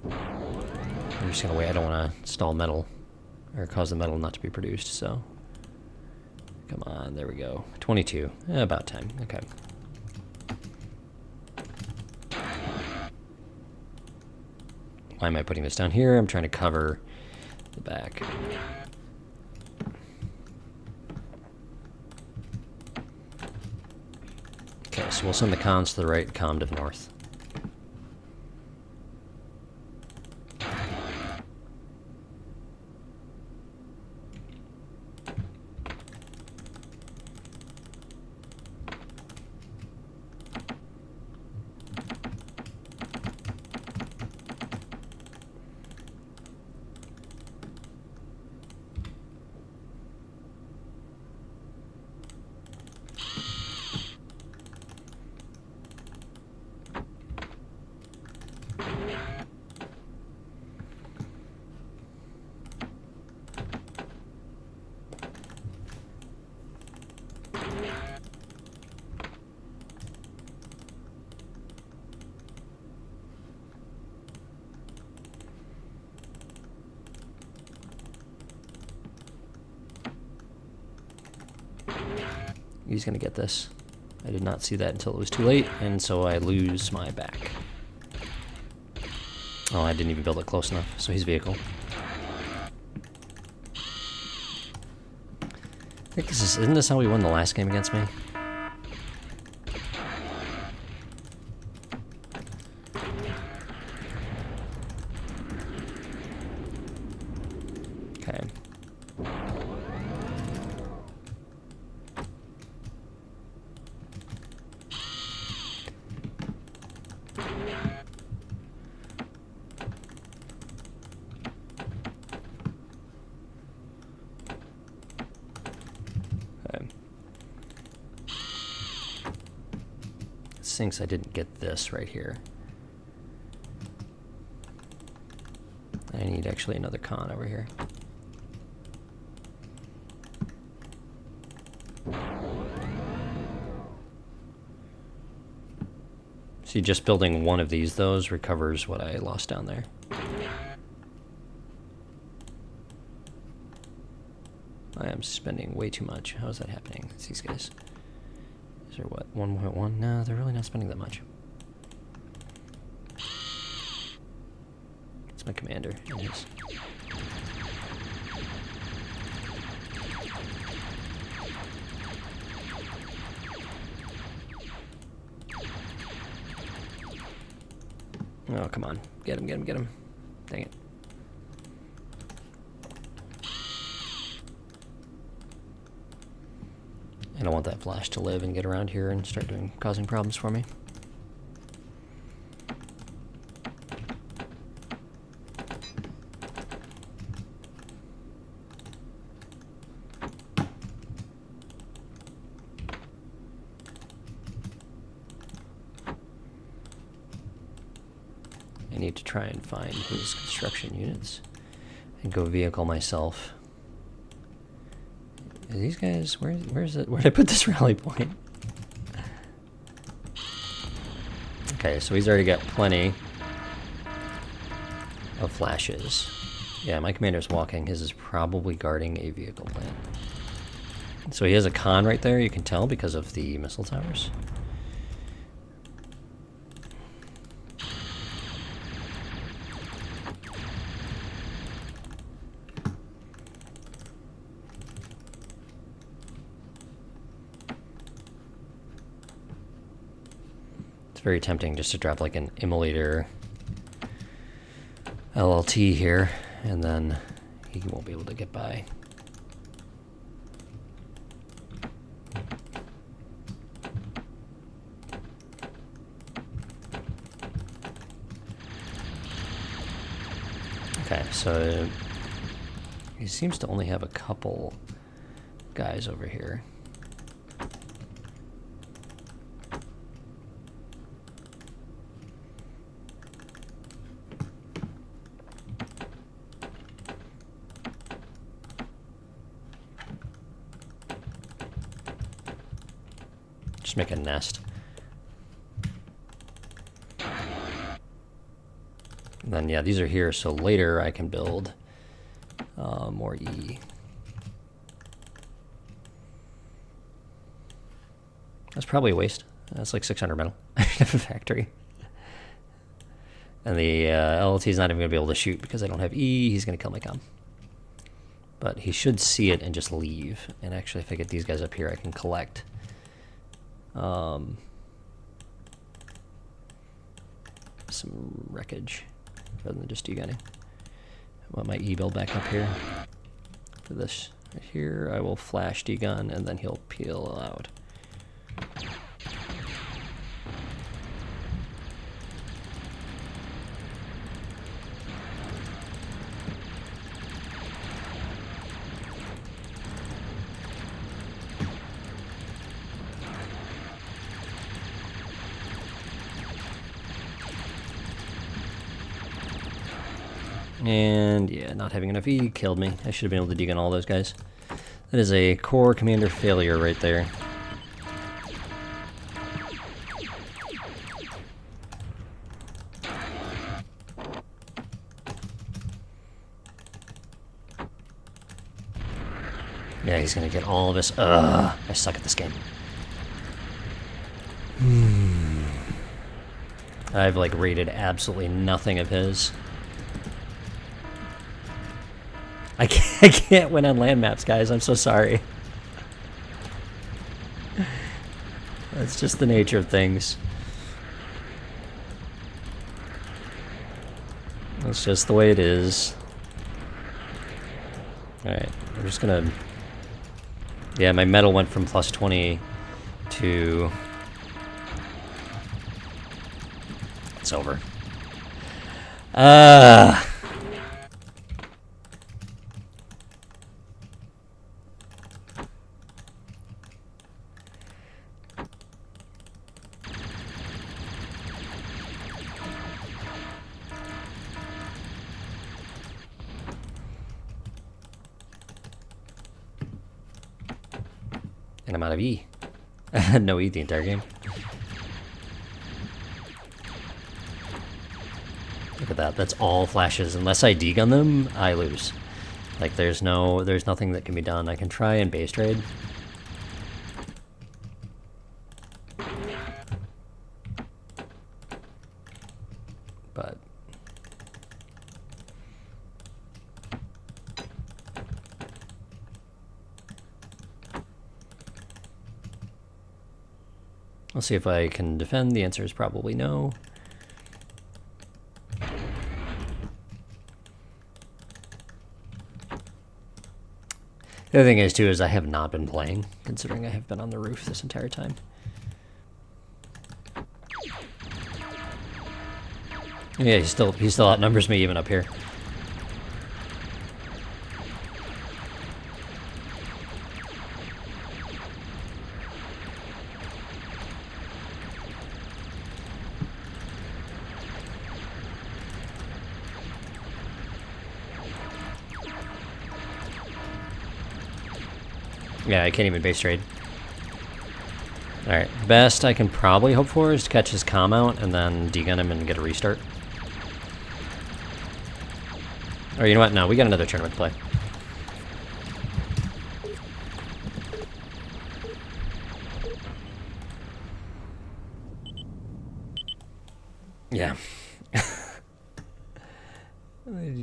I'm just gonna wait. I don't want to stall metal or cause the metal not to be produced, so... Come on, there we go. 22. About time. Okay. Why am I putting this down here? I'm trying to cover the back. Okay, so we'll send the cons to the right, comm to the north. He's going to get this. I did not see that until it was too late, and so I lose my back. Oh, I didn't even build it close enough, so he's vehicle. I think this is, isn't this how we won the last game against me? Okay. Sinks I didn't get this right here. I need actually another con over here. See, just building one of those recovers what I lost down there. I am spending way too much. How is that happening? It's these guys. Is there what, 1.1? No, they're really not spending that much. It's my commander. Yes. Oh, come on. Get him, get him, get him. Dang it. I don't want that flash to live and get around here and start causing problems for me. I need to try and find his construction units and go vehicle myself. Are these guys, where's it? Where did I put this rally point? Okay, so he's already got plenty of flashes. Yeah, my commander's walking. His is probably guarding a vehicle plant. So he has a con right there, you can tell, because of the missile towers. Very tempting just to drop like an immolator LLT here, and then he won't be able to get by. Okay, so he seems to only have a couple guys over here. Just make a nest. And then, yeah, these are here, so later I can build more E. That's probably a waste. That's like 600 metal. I have a factory. And the LLT is not even going to be able to shoot because I don't have E. He's going to kill my comm. But he should see it and just leave. And actually, if I get these guys up here, I can collect. Some wreckage rather than just degunning. I want my E build back up here. For this right here, I will flash degun and then he'll peel out. And yeah, not having enough E killed me. I should have been able to degun all those guys. That is a core commander failure right there. Yeah, he's gonna get all of this. I suck at this game. I've like rated absolutely nothing of his. I can't win on land maps, guys. I'm so sorry. That's just the nature of things. That's just the way it is. Alright, we're just gonna... Yeah, my metal went from plus 20 to... It's over. And I'm out of E. No E the entire game. Look at that. That's all flashes. Unless I degun them, I lose. Like there's nothing that can be done. I can try and base trade. But I'll see if I can defend. The answer is probably no. The other thing is, too, is I have not been playing, considering I have been on the roof this entire time. Yeah, he still outnumbers me even up here. Yeah, I can't even base trade. Alright, best I can probably hope for is to catch his calm out and then degun him and get a restart. Or you know what? No, we got another tournament to play. Yeah.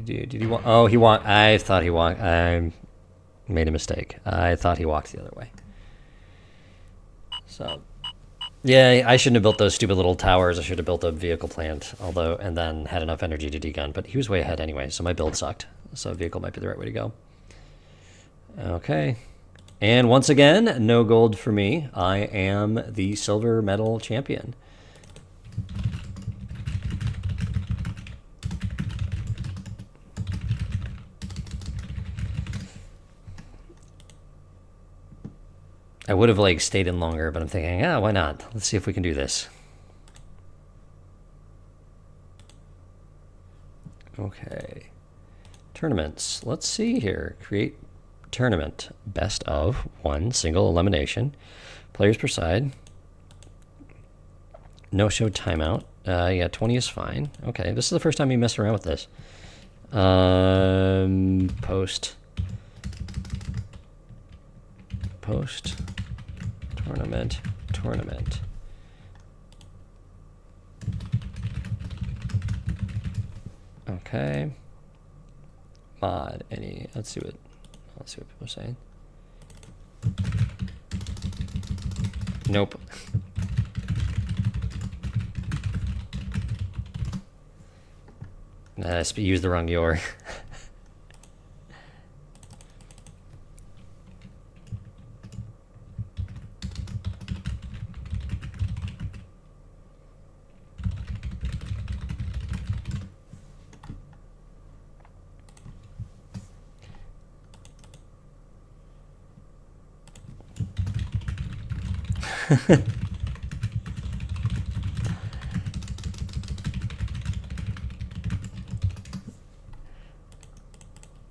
Did he want? Oh, he walked. I thought he walked. I made a mistake. I thought he walked the other way. So, yeah, I shouldn't have built those stupid little towers. I should have built a vehicle plant, although, and then had enough energy to degun. But he was way ahead anyway, so my build sucked. So vehicle might be the right way to go. Okay. And once again, no gold for me. I am the silver medal champion. I would have like stayed in longer, but I'm thinking, why not? Let's see if we can do this. Okay. Tournaments. Let's see here. Create tournament. Best of 1 single elimination. Players per side. No show timeout. Yeah, 20 is fine. Okay, this is the first time you mess around with this. Post. Tournament. Okay. Mod any. Let's see what people are saying. Nope. I used the wrong your.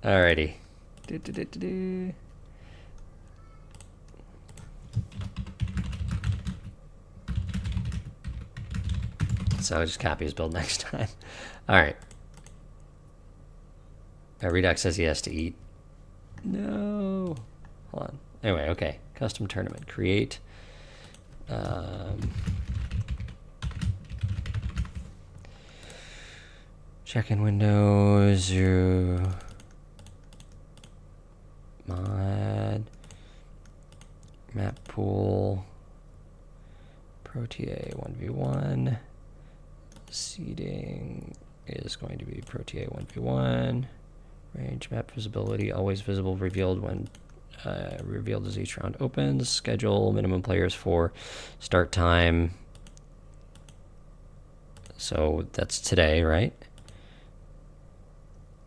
Alrighty. So I'll just copy his build next time. Alright. Redux says he has to eat. No. Hold on. Anyway, okay. Custom tournament. Create. Check-in windows. Mod. Map pool. ProTA 1v1. Seeding is going to be ProTA 1v1. Range map visibility, always visible, revealed when revealed as each round opens. Schedule, minimum players for start time. So that's today, right?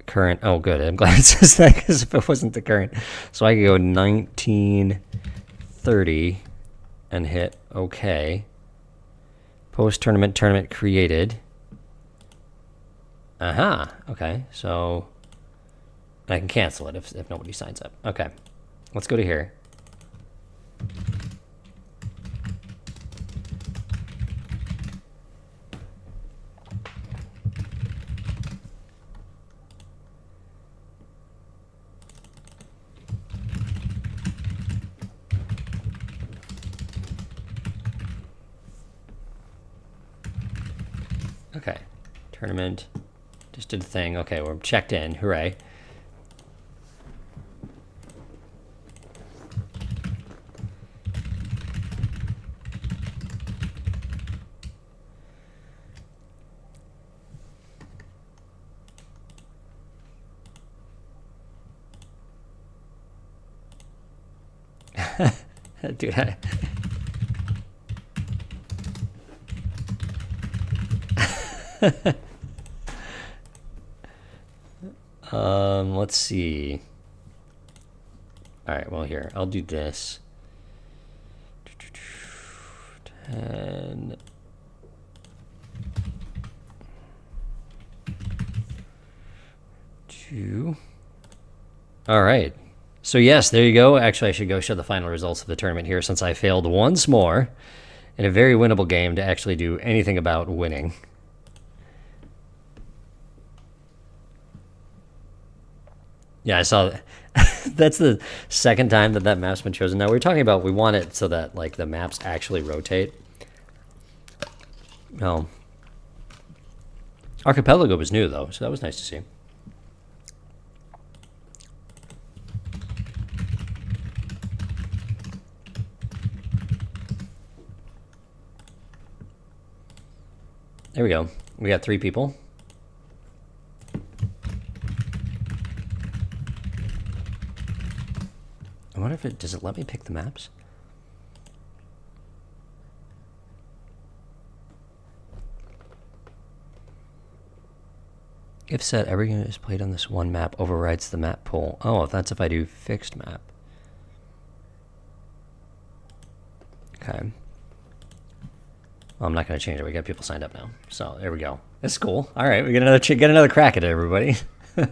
Current, oh good, I'm glad it says that, because if it wasn't the current. So I could go 1930 and hit OK. Post-tournament, tournament created. Aha, okay, so I can cancel it if nobody signs up. Okay, let's go to here. Okay, tournament, just did the thing. Okay, we're checked in, hooray. Dude, let's see. All right, well here, I'll do this. 10. Two. All right. So yes, there you go. Actually, I should go show the final results of the tournament here, since I failed once more in a very winnable game to actually do anything about winning. Yeah, I saw that. That's the second time that map's been chosen. Now, we were talking about we want it so that like the maps actually rotate. Well, Archipelago was new though, so that was nice to see. There we go. We got 3 people. I wonder if does it let me pick the maps? If set, every unit is played on this one map overrides the map pool. Oh, that's if I do fixed map. Okay. Well, I'm not going to change it. We got people signed up now. So there we go. That's cool. All right, we get another crack at it, everybody. All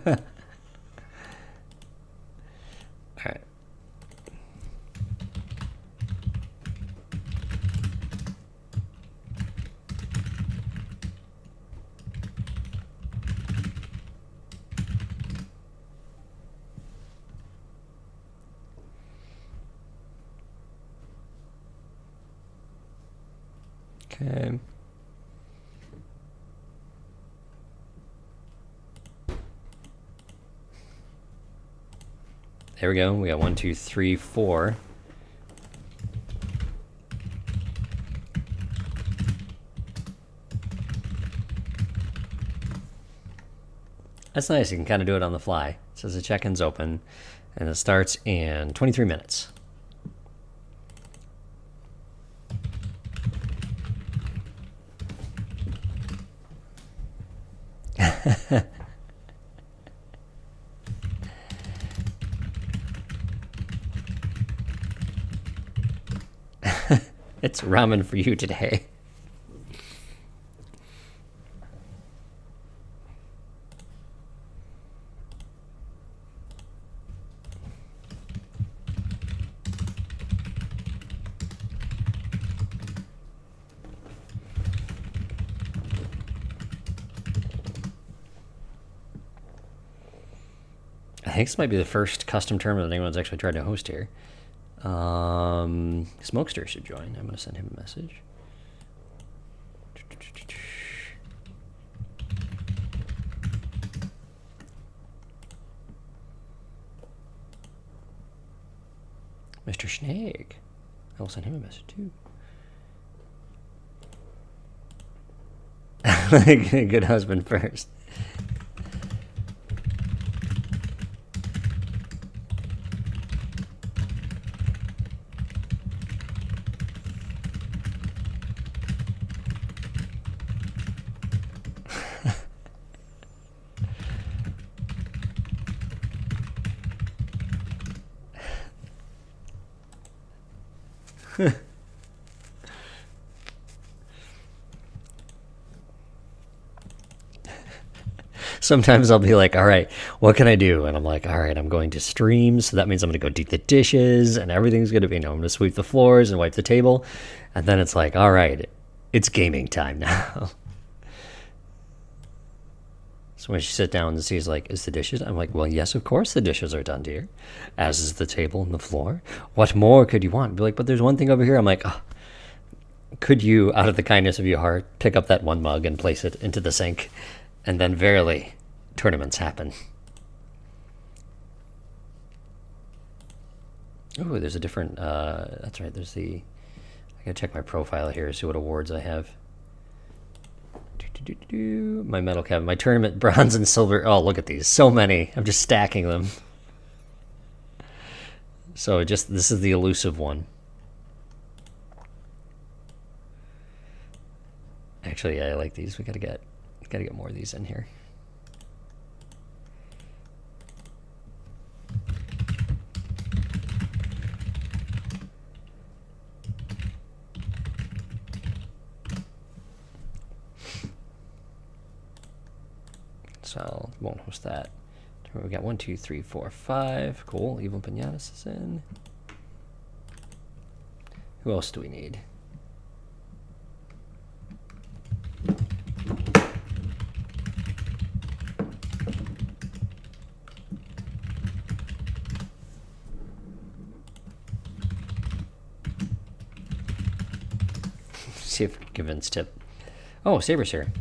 right. Okay. There we go. We got 1, 2, 3, 4. That's nice. You can kind of do it on the fly. It says the check-in's open, and it starts in 23 minutes. It's ramen for you today. I think this might be the first custom tournament that anyone's actually tried to host here. Smokester should join. I'm going to send him a message. Mr. Snake. I will send him a message too. Good husband first. Sometimes I'll be like, all right, what can I do? And I'm like, all right, I'm going to stream. So that means I'm going to go do the dishes and everything's going to be, I'm going to sweep the floors and wipe the table. And then it's like, all right, it's gaming time now. So when she sits down and sees like, is the dishes? I'm like, well, yes, of course the dishes are done, dear. As is the table and the floor. What more could you want? Be like, but there's one thing over here. I'm like, oh, could you, out of the kindness of your heart, pick up that one mug and place it into the sink? And then verily, tournaments happen. Oh, there's a different, that's right, there's the, I gotta check my profile here, see what awards I have. My medal cabinet, my tournament, bronze and silver. Oh, look at these, so many. I'm just stacking them. So this is the elusive one. Actually, yeah, I like these. We gotta get more of these in here. So won't host that. We got 1, 2, 3, 4, 5. Cool. Evil Pinatas is in. Who else do we need? See if convince tip. Oh, Saber's here.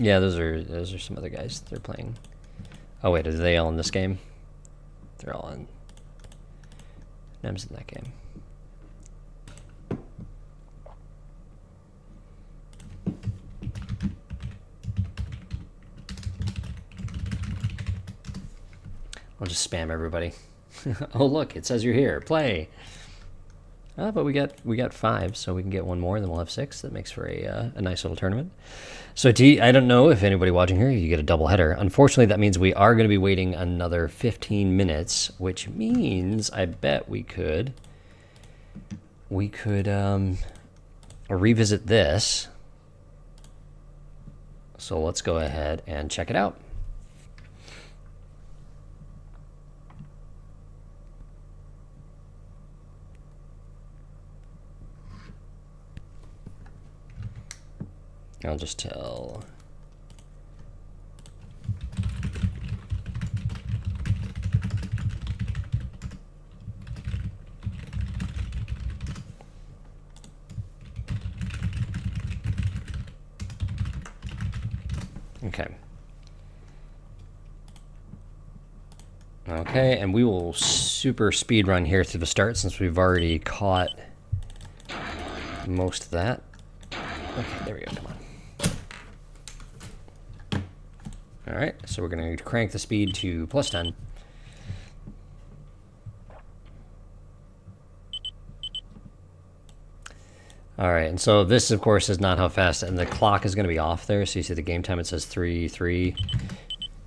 Yeah, those are some other guys. They're playing. Oh wait, are they all in this game? They're all in. Nem's in that game. I'll just spam everybody. Oh look, it says you're here. Play. But we got 5, so we can get one more, and then we'll have 6. That makes for a nice little tournament. So I don't know if anybody watching here, you get a double header. Unfortunately, that means we are going to be waiting another 15 minutes, which means I bet we could revisit this. So let's go ahead and check it out. I'll just tell. Okay. Okay, and we will super speed run here through the start since we've already caught most of that. Okay, there we go, come on. All right, so we're going to crank the speed to +10. All right, and so this, of course, is not how fast, and the clock is going to be off there. So you see the game time, it says 3:03.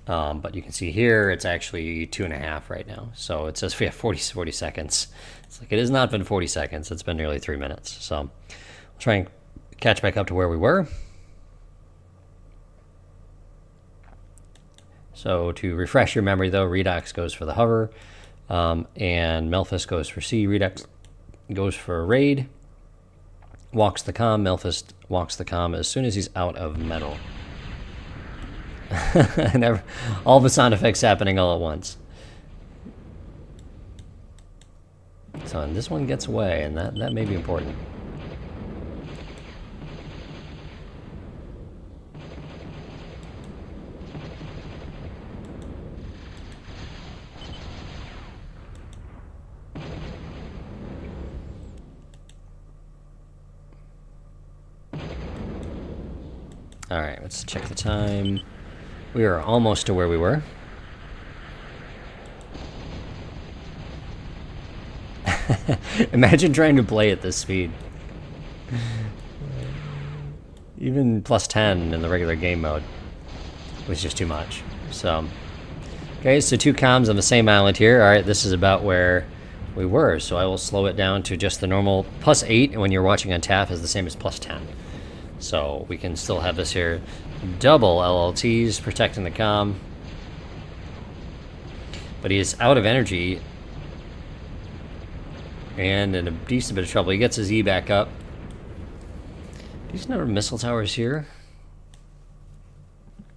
But you can see here, it's actually 2.5 right now. So it says we have 40 seconds. It's like, it has not been 40 seconds. It's been nearly 3 minutes. So we'll try and catch back up to where we were. So to refresh your memory, though, Redox goes for the hover, and Melphis goes for C. Redox goes for raid. Walks the comm. Melphis walks the comm as soon as he's out of metal. And all the sound effects happening all at once. So and this one gets away, and that may be important. Alright, let's check the time. We are almost to where we were. Imagine trying to play at this speed. Even plus 10 in the regular game mode was just too much. So, okay, so 2 comms on the same island here. Alright, this is about where we were, so I will slow it down to just the normal plus 8, and when you're watching on TAF is the same as plus 10. So we can still have this here. Double LLTs protecting the comm. But he is out of energy and in a decent bit of trouble. He gets his E back up. Decent number of missile towers here.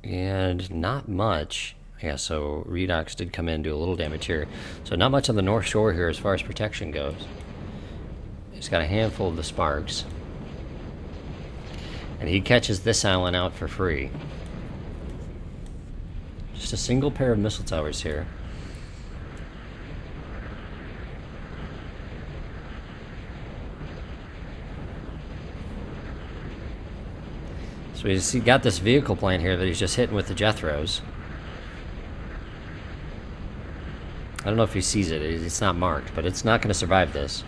And not much. Yeah, so Redox did come in and do a little damage here. So not much on the North Shore here as far as protection goes. He's got a handful of the sparks. And he catches this island out for free. Just a single pair of missile towers here. So he's got this vehicle plane here that he's just hitting with the Jethros. I don't know if he sees it. It's not marked, but it's not going to survive this.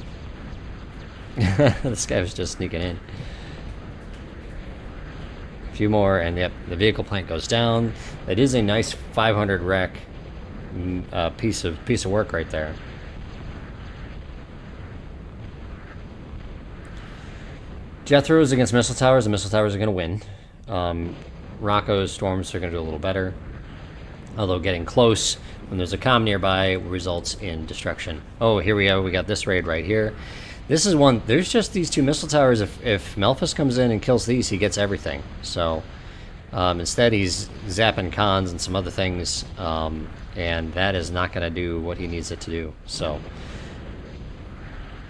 This guy was just sneaking in. A few more, and yep, the vehicle plant goes down. That is a nice 500 wreck piece of work right there. Jethros against missile towers. The missile towers are going to win. Rocco's storms are going to do a little better. Although getting close when there's a comm nearby results in destruction. Oh, here we go. We got this raid right here. This is one. There's just these 2 missile towers. If Melphus comes in and kills these, he gets everything. So instead, he's zapping cons and some other things, and that is not going to do what he needs it to do. So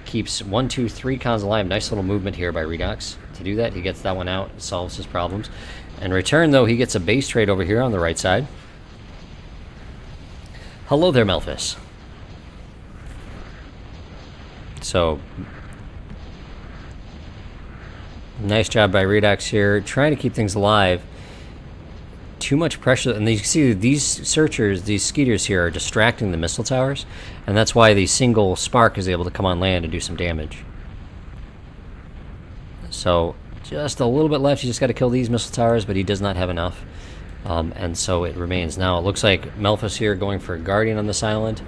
keeps 1, 2, 3 cons alive. Nice little movement here by Redox to do that. He gets that one out, solves his problems. In return, though, he gets a base trade over here on the right side. Hello there, Melphus. So, nice job by Redox here, trying to keep things alive. Too much pressure, and you can see these searchers, these skeeters here, are distracting the missile towers, and that's why the single spark is able to come on land and do some damage. So, just a little bit left. You just got to kill these missile towers, but he does not have enough. And so it remains. Now it looks like Melphus here going for a Guardian on this island,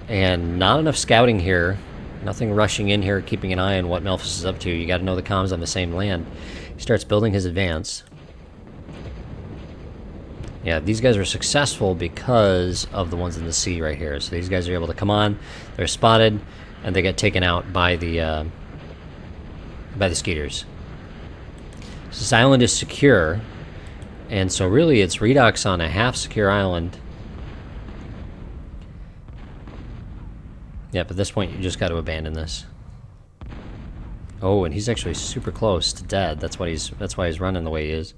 and not enough scouting here. Nothing rushing in here, keeping an eye on what Melphus is up to. You got to know the comms on the same land. He starts building his advance. Yeah, these guys are successful because of the ones in the sea right here. So these guys are able to come on, they're spotted, and they get taken out by the skeeters. So this island is secure. And so really it's Redox on a half-secure island. Yep, at this point you just got to abandon this. Oh, and he's actually super close to dead. That's why he's running the way he is.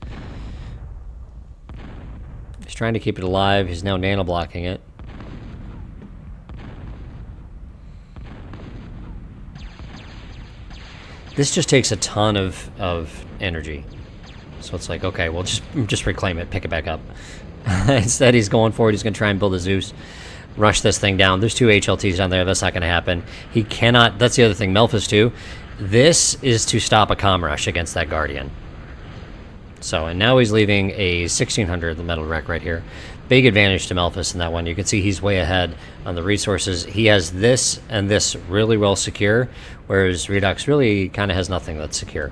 He's trying to keep it alive. He's now nano-blocking it. This just takes a ton of energy. So it's like, okay, well, just reclaim it, pick it back up. Instead, he's going forward. He's going to try and build a Zeus, rush this thing down. There's 2 HLTs down there. That's not going to happen. He cannot. That's the other thing. Melphus, too. This is to stop a comm rush against that Guardian. So, and now he's leaving a 1600 metal wreck right here. Big advantage to Melphus in that one. You can see he's way ahead on the resources. He has this and this really well secure, whereas Redox really kind of has nothing that's secure.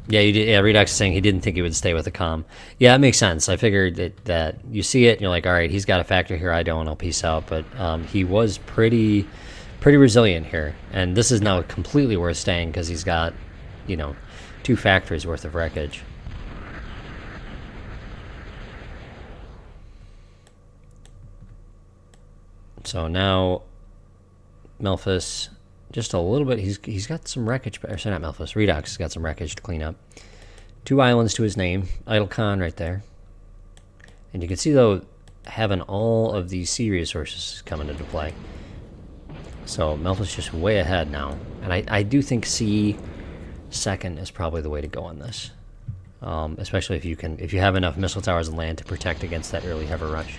Yeah, Redox is saying he didn't think he would stay with the comm. Yeah, that makes sense. I figured that you see it and you're like, all right, he's got a factor here. I don't. I'll peace out. But he was pretty resilient here. And this is now completely worth staying because he's got, 2 factories worth of wreckage. So now Melphus... Just a little bit. He's got some wreckage. Or sorry, not Melphus. Redox has got some wreckage to clean up. 2 islands to his name. Idle Khan right there. And you can see, though, having all of these sea resources coming into play. So Melfa's just way ahead now. And I do think C second is probably the way to go on this. Especially if you have enough missile towers and land to protect against that early hover rush.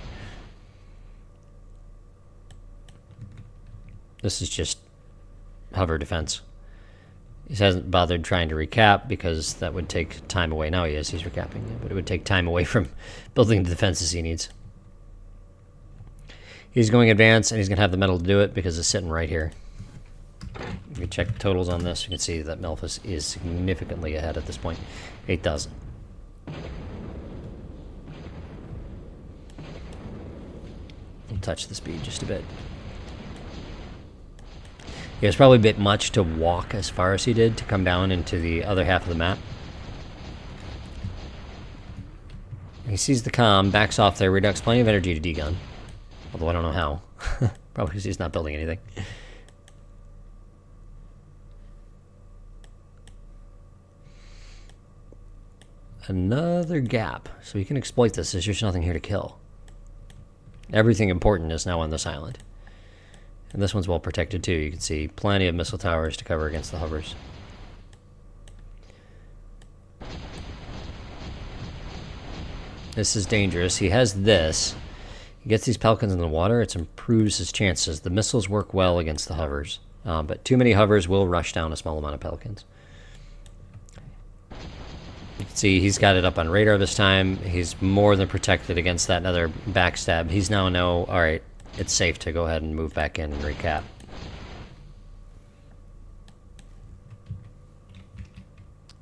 This is just hover defense. He hasn't bothered trying to recap because that would take time away. Now he is, he's recapping, but it would take time away from building the defenses he needs. He's going advance, and he's going to have the metal to do it because it's sitting right here. You can check the totals on this. You can see that Melphis is significantly ahead at this point. 8,000. We'll touch the speed just a bit. Yeah, it's probably a bit much to walk as far as he did to come down into the other half of the map. He sees the comm, backs off there, reducts plenty of energy to D-gun. Although I don't know how. Probably because he's not building anything. Another gap. So he can exploit this. There's just nothing here to kill. Everything important is now on this island. And this one's well protected too. You can see plenty of missile towers to cover against the hovers. This is dangerous. He has this. He gets these Pelicans in the water. It improves his chances. The missiles work well against the hovers. But too many hovers will rush down a small amount of Pelicans. You can see he's got it up on radar this time. He's more than protected against that another backstab. He's now know, all right, it's safe to go ahead and move back in and recap.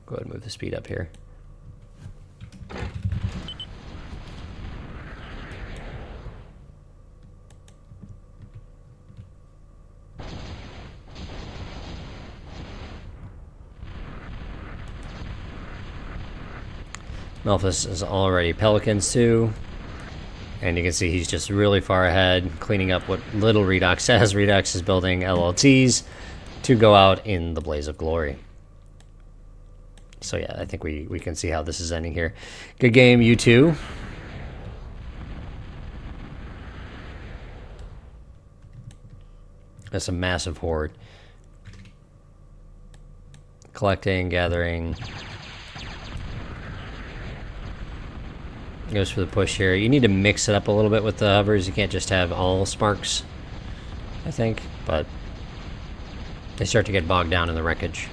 Go ahead and move the speed up here. Melphis is already Pelicans too. And you can see he's just really far ahead, cleaning up what little Redux has. Redux is building LLTs to go out in the blaze of glory. So yeah, I think we can see how this is ending here. Good game, you two. That's a massive horde. Collecting, gathering. Goes for the push here. You need to mix it up a little bit with the hovers. You can't just have all sparks, I think, but they start to get bogged down in the wreckage.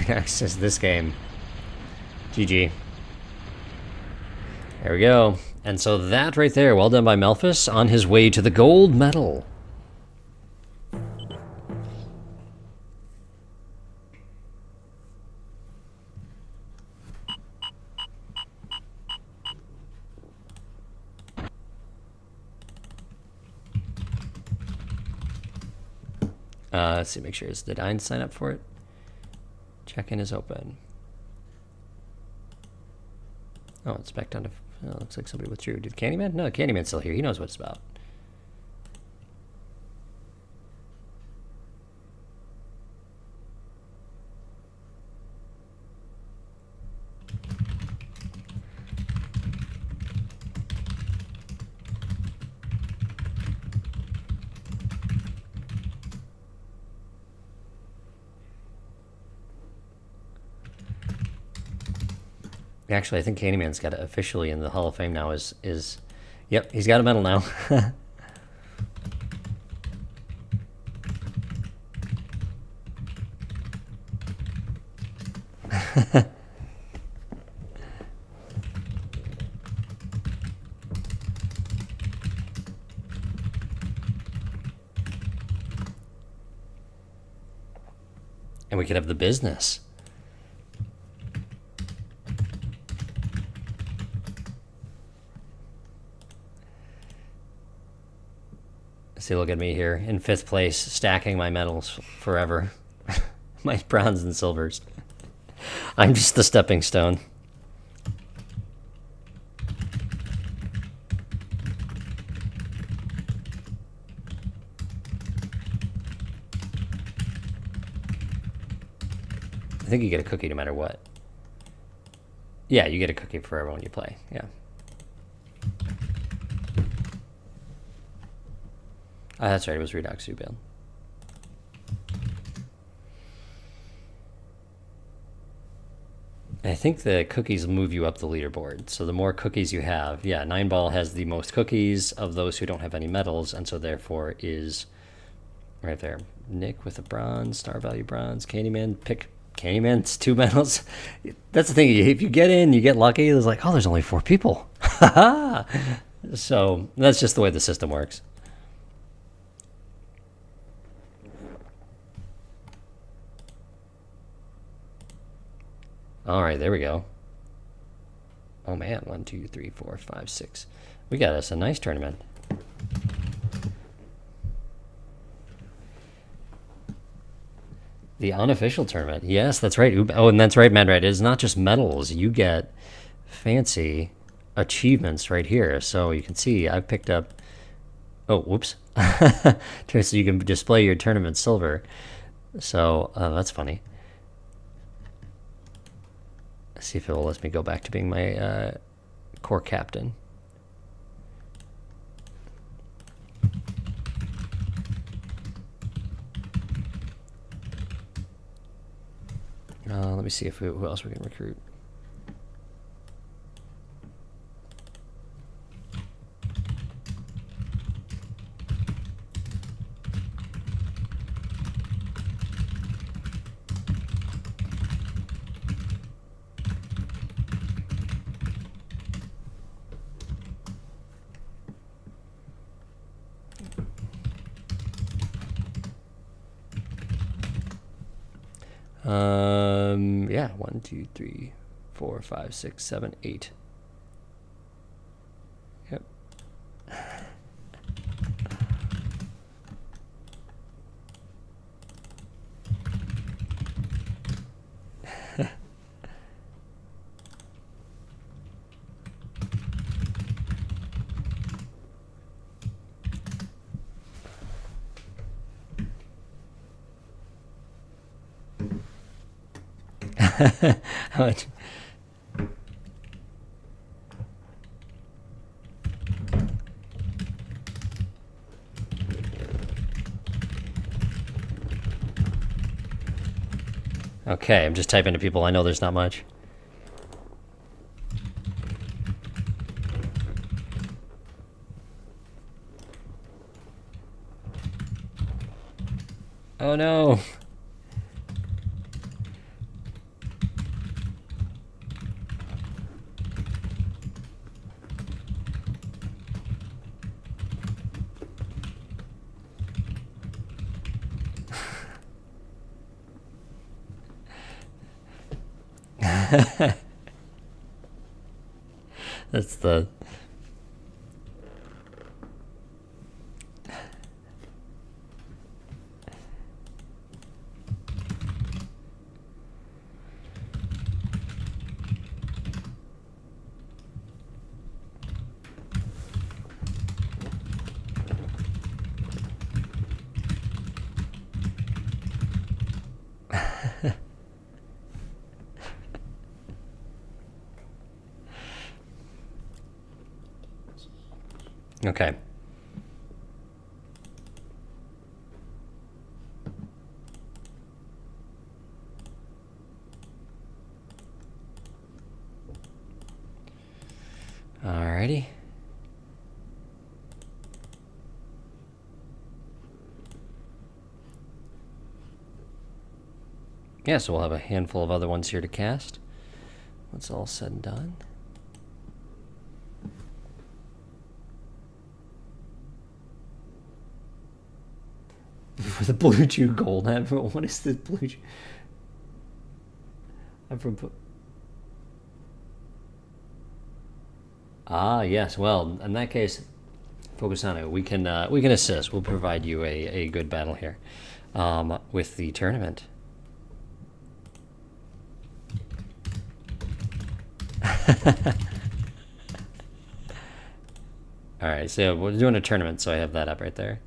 Next is this game. GG. There we go. And so that right there, well done by Melphis on his way to the gold medal. Let's see, make sure did I sign up for it? Check-in is open. Oh, it's back down to, oh, looks like somebody withdrew. Did Candyman? No, Candyman's still here. He knows what it's about. Actually, I think Candyman's got it officially in the Hall of Fame now. Yep, he's got a medal now. And we could have the business. See, look at me here in 5th place, stacking my medals forever. My bronze and silvers. I'm just the stepping stone. I think you get a cookie no matter what. Yeah, you get a cookie for everyone you play. Yeah. That's right. It was Redux who bailed. I think the cookies move you up the leaderboard. So the more cookies you have, yeah, 9ball has the most cookies of those who don't have any medals, and so therefore is right there. Nick with a bronze, star value bronze, Candyman, pick Candyman's 2 medals. That's the thing. If you get in, you get lucky. It's like, oh, there's only 4 people. So that's just the way the system works. All right, there we go. Oh man, 1, 2, 3, 4, 5, 6. We got us a nice tournament. The unofficial tournament. Yes, that's right. Oh, and that's right, Mad Rat. It is not just medals. You get fancy achievements right here. So you can see I've picked up... Oh, whoops. So you can display your tournament silver. So that's funny. Let's see if it will let me go back to being my core captain. Let me see if who else we can recruit. Yeah, 1, 2, 3, 4, 5, 6, 7, 8. Yep. How much? Okay, I'm just typing to people. I know there's not much. Oh no. That's the... Okay. Alrighty. Yeah, so we'll have a handful of other ones here to cast. Once all said and done. For the Blue Chew Gold. What is the Blue Chew? I'm from... Ah, yes. Well, in that case, focus on it. We can assist. We'll provide you a good battle here with the tournament. All right, so we're doing a tournament, so I have that up right there.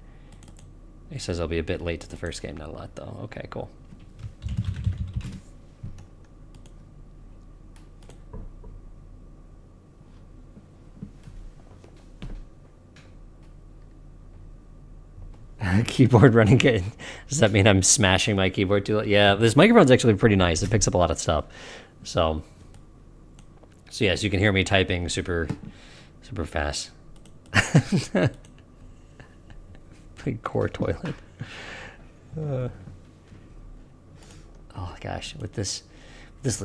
He says I'll be a bit late to the first game. Not a lot, though. Okay, cool. Keyboard running good. Does that mean I'm smashing my keyboard too? Yeah, this microphone's actually pretty nice. It picks up a lot of stuff. So yes, you can hear me typing super fast. Big core toilet. Oh gosh, with this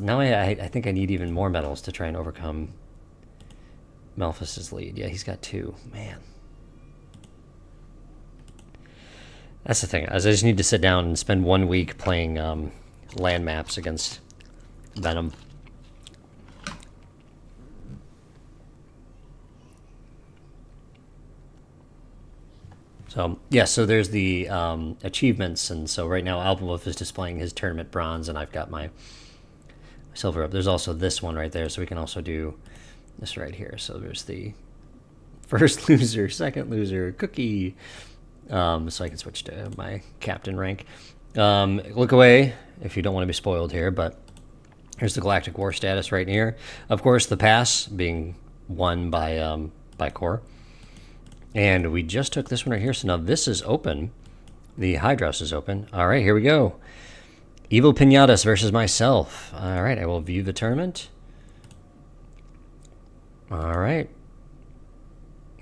now I think I need even more medals to try and overcome Melphus's lead. Yeah, he's got 2. Man. That's the thing. I just need to sit down and spend 1 week playing land maps against Venom. So yeah, so there's the achievements, and so right now Alphabwolf is displaying his tournament bronze, and I've got my silver up. There's also this one right there, so we can also do this right here. So there's the first loser, second loser, cookie. So I can switch to my captain rank. Look away if you don't want to be spoiled here, but here's the Galactic War status right here. Of course, the pass being won by Core. And we just took this one right here, so now this is open. The Hydros is open. All right, here we go. Evil Pinatas versus myself. All right, I will view the tournament. All right.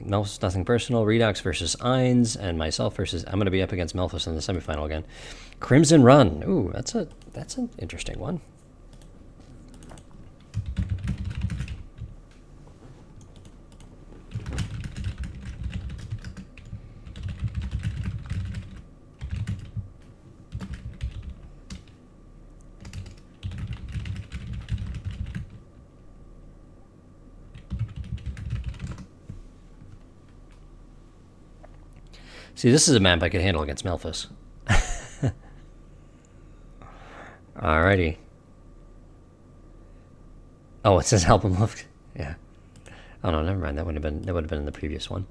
Nothing personal. Redox versus Ainz, and myself versus. I'm going to be up against Melphus in the semifinal again. Crimson Run. Ooh, that's an interesting one. See, this is a map I could handle against Melphus. Alrighty. Oh, it says album left. Yeah. Oh no, never mind. That would have been in the previous one.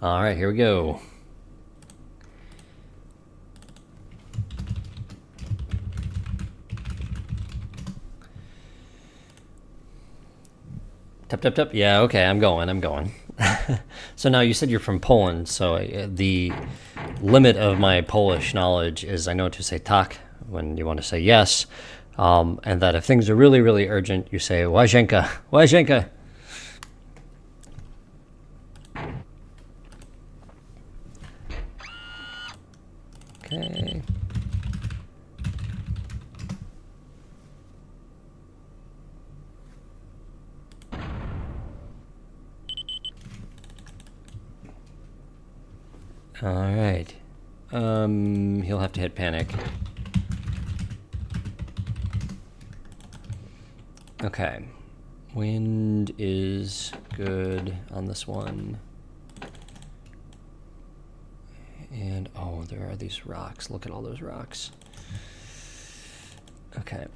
All right, here we go. Tap, tap, tap. Yeah, okay, I'm going. So now you said you're from Poland, so the limit of my Polish knowledge is I know to say tak when you want to say yes, and that if things are really, really urgent, you say łazienka, łazienka. Okay. All right. He'll have to hit panic. Okay. Wind is good on this one. And, oh, there are these rocks. Look at all those rocks. Okay.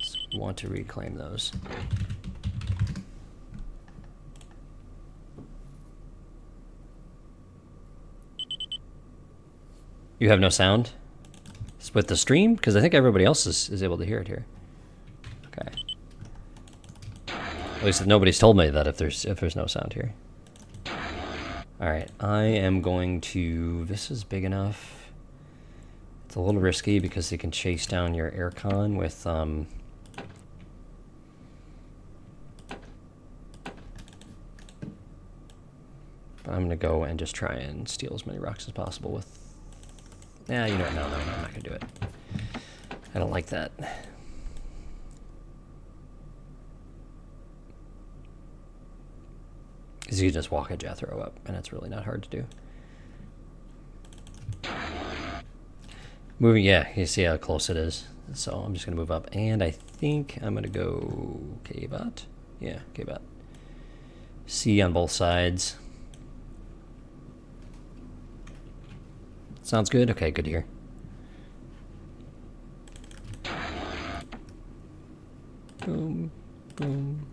So we want to reclaim those. You have no sound? It's with the stream? Because I think everybody else is able to hear it here. Okay. At least nobody's told me that if there's no sound here. All right, I am going to. This is big enough. It's a little risky because they can chase down your aircon with But I'm going to go and just try and steal as many rocks as possible with... Yeah, you know what? No, I'm not going to do it. I don't like that. Because you can just walk a Jethro up, and it's really not hard to do. Moving, yeah, you see how close it is. So I'm just going to move up, and I think I'm going to go K-Bot. Yeah, K-Bot. C on both sides. Sounds good? Okay, good to hear. Boom, boom.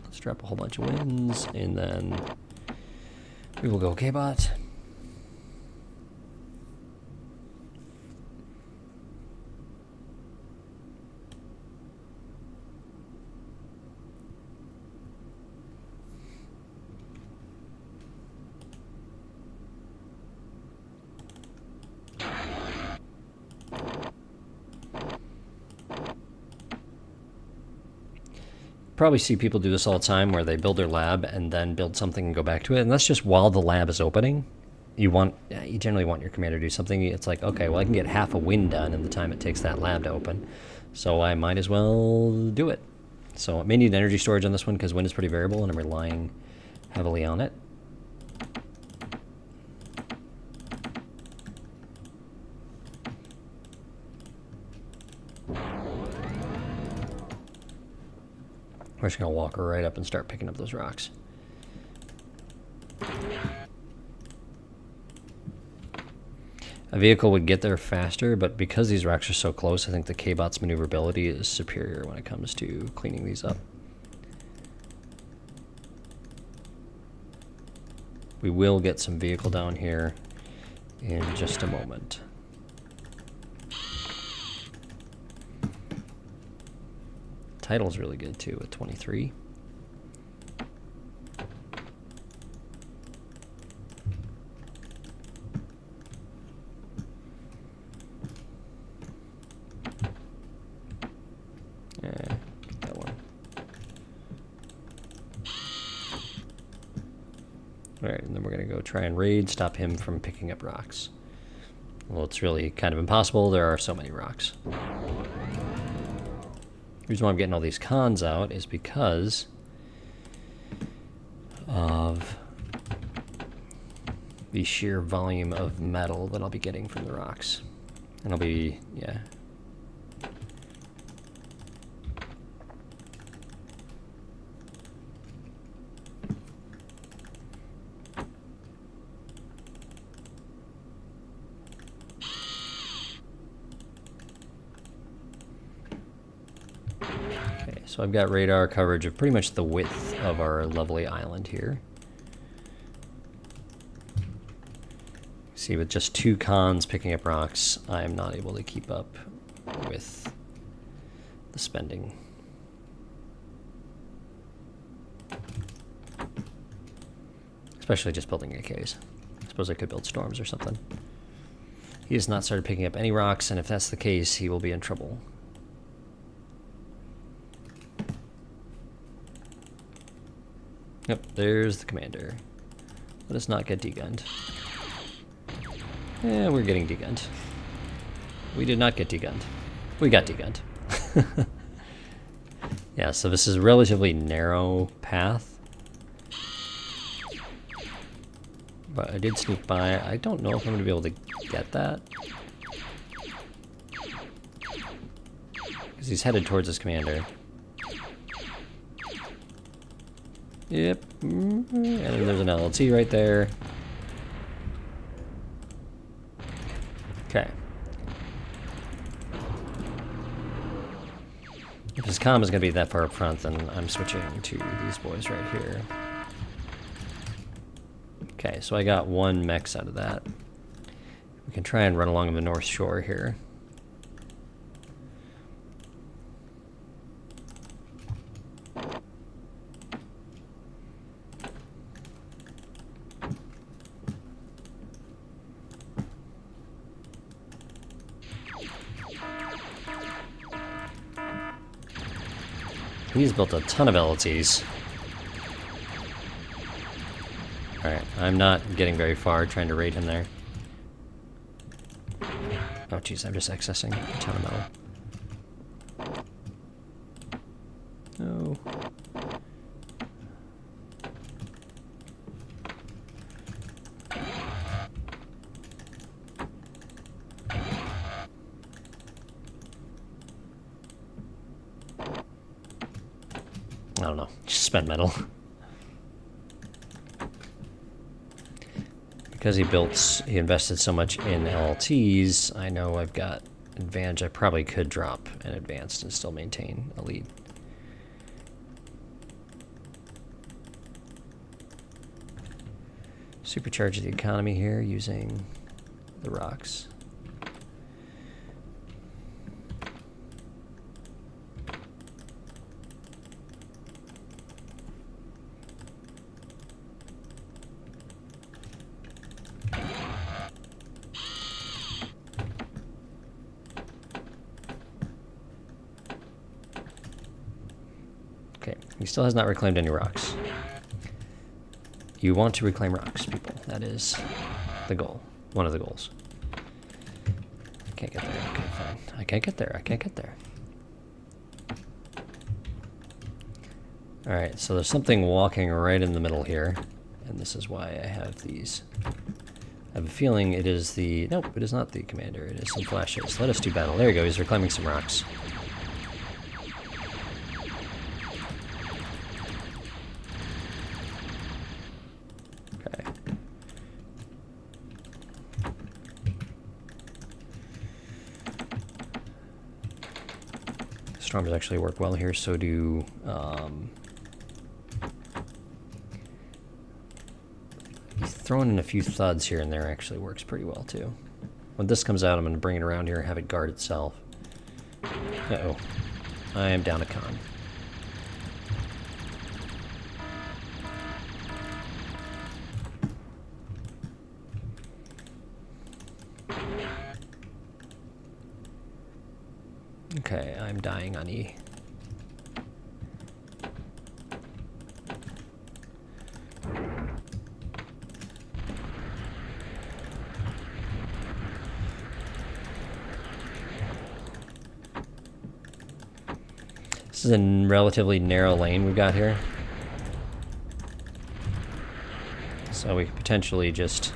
Let's drop a whole bunch of wins, and then we will go K-Bot. Probably see people do this all the time where they build their lab and then build something and go back to it, and that's just while the lab is opening. You generally want your commander to do something. It's like, okay, well, I can get half a win done in the time it takes that lab to open, so I might as well do it. So I may need energy storage on this one because wind is pretty variable and I'm relying heavily on it. We're just going to walk right up and start picking up those rocks. A vehicle would get there faster, but because these rocks are so close, I think the K-Bot's maneuverability is superior when it comes to cleaning these up. We will get some vehicle down here in just a moment. Title's really good too with 23. Get that one. Alright, and then we're going to go try and raid, stop him from picking up rocks. Well, it's really kind of impossible. There are so many rocks. The reason why I'm getting all these cons out is because of the sheer volume of metal that I'll be getting from the rocks. And I'll be, yeah. So I've got radar coverage of pretty much the width of our lovely island here. See, with just 2 cons picking up rocks, I'm not able to keep up with the spending. Especially just building AKs. I suppose I could build storms or something. He has not started picking up any rocks, and if that's the case, he will be in trouble. Yep, there's the commander. Let us not get degunned. Yeah, we're getting degunned. We did not get degunned. We got degunned. Yeah, so this is a relatively narrow path. But I did sneak by. I don't know if I'm going to be able to get that. Because he's headed towards his commander. Yep. And then there's an LLT right there. Okay. If his comm is going to be that far up front, then I'm switching to these boys right here. Okay, so I got 1 mex out of that. We can try and run along the north shore here. He's built a ton of LLTs. Alright, I'm not getting very far trying to raid him there. Oh jeez, I'm just accessing a ton of metal. No. I don't know, just spent metal. Because he invested so much in LTs, I know I've got advantage. I probably could drop an advanced and still maintain a lead. Supercharge the economy here using the rocks. Okay, he still has not reclaimed any rocks. You want to reclaim rocks, people. That is the goal. One of the goals. I can't get there. Okay, fine. I can't get there. I can't get there. Alright, so there's something walking right in the middle here. And this is why I have these. I have a feeling it is the... Nope, it is not the commander. It is some flashes. Let us do battle. There you go. He's reclaiming some rocks. Storms actually work well here, so do throwing in a few thuds here and there actually works pretty well too. When this comes out, I'm going to bring it around here and have it guard itself. Uh-oh. I am down a con. Okay, I'm dying on E. This is a relatively narrow lane we've got here. So we could potentially just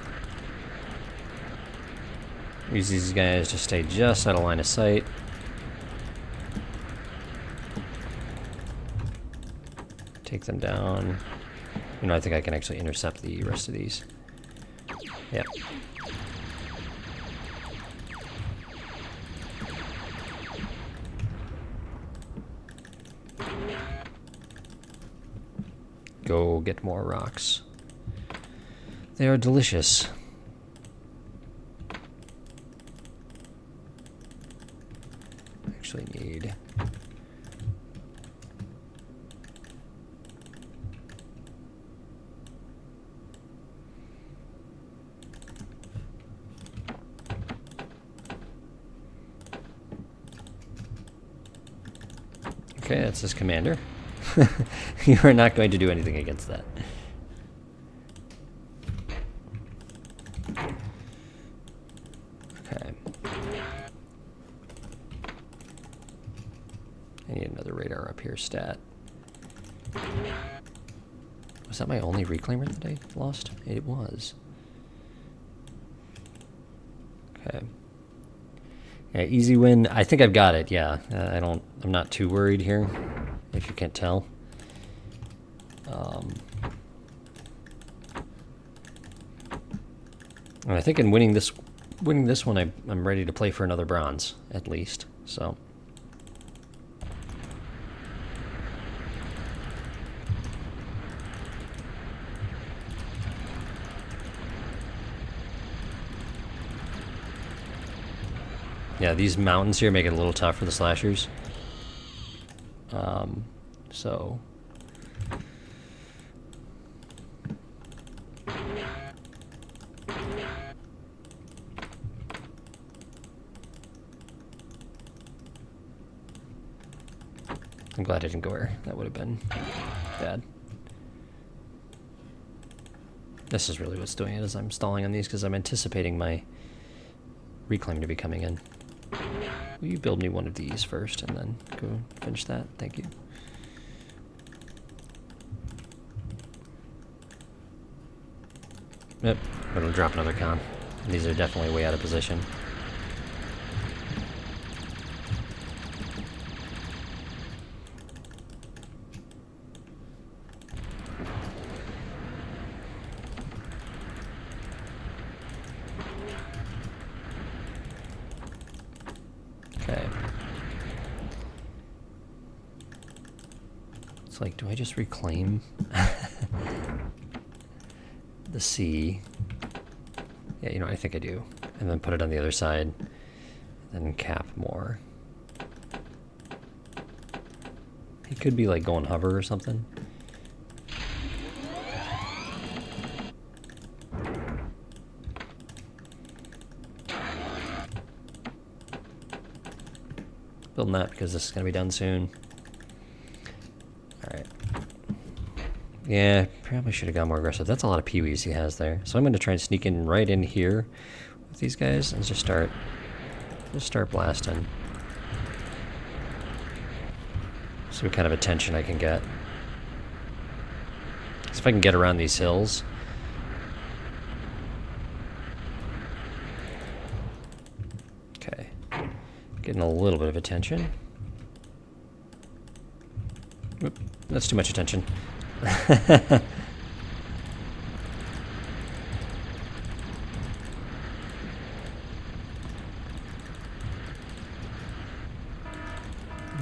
use these guys to stay just out of line of sight. Take them down. You know, I think I can actually intercept the rest of these. Yep. Go get more rocks. They are delicious. Actually need... Okay, that's his commander. You are not going to do anything against that. Okay. I need another radar up here stat. Was that my only reclaimer that I lost? It was. Okay. Yeah, easy win. I think I've got it. Yeah, I'm not too worried here, if you can't tell. And I think in winning this one, I'm ready to play for another bronze at least. So. Yeah, these mountains here make it a little tough for the slashers. So... I'm glad I didn't go where that would have been bad. This is really what's doing it, is I'm stalling on these because I'm anticipating my reclaim to be coming in. Will you build me one of these first and then go finish that? Thank you. Yep, but it'll drop another con. These are definitely way out of position. Okay. It's like, do I just reclaim the C? Yeah, you know, I think I do. And then put it on the other side. Then cap more. He could be like going hover or something. Building that because this is going to be done soon. Alright. Yeah, probably should have gone more aggressive. That's a lot of peewees he has there. So I'm going to try and sneak in right in here with these guys and just start blasting. See what kind of attention I can get. So if I can get around these hills. Okay. Getting a little bit of attention. Oop, that's too much attention. Let's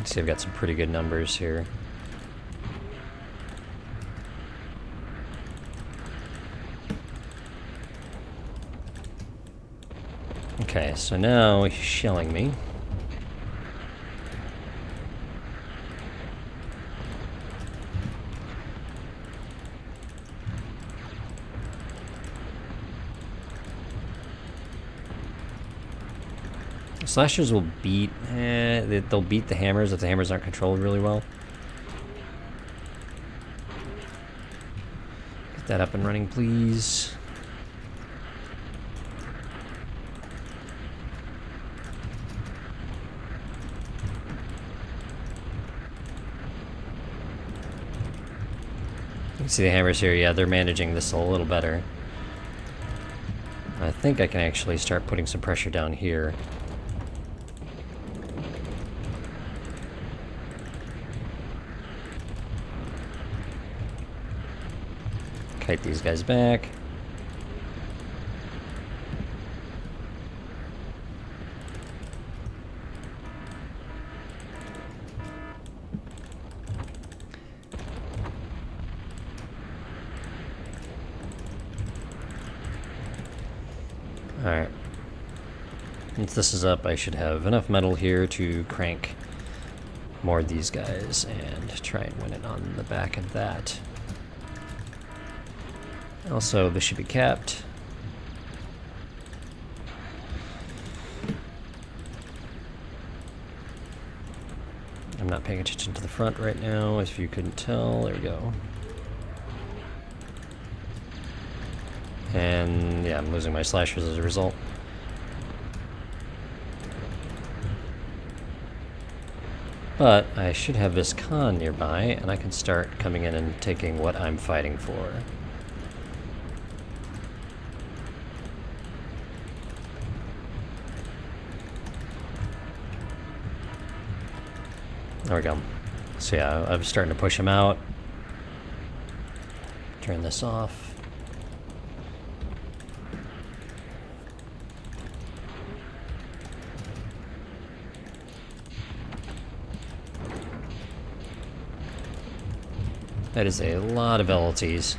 see, I've got some pretty good numbers here. Okay, so now he's shelling me. Slashers will beat, they'll beat the hammers if the hammers aren't controlled really well. Get that up and running, please. You can see the hammers here, yeah, they're managing this a little better. I think I can actually start putting some pressure down here. Kite these guys back. Alright. Once this is up, I should have enough metal here to crank more of these guys and try and win it on the back of that. Also, this should be capped. I'm not paying attention to the front right now, if you couldn't tell. There we go. And yeah, I'm losing my slashers as a result. But I should have this con nearby, and I can start coming in and taking what I'm fighting for. There we go. So yeah, I'm starting to push him out. Turn this off. That is a lot of LLTs.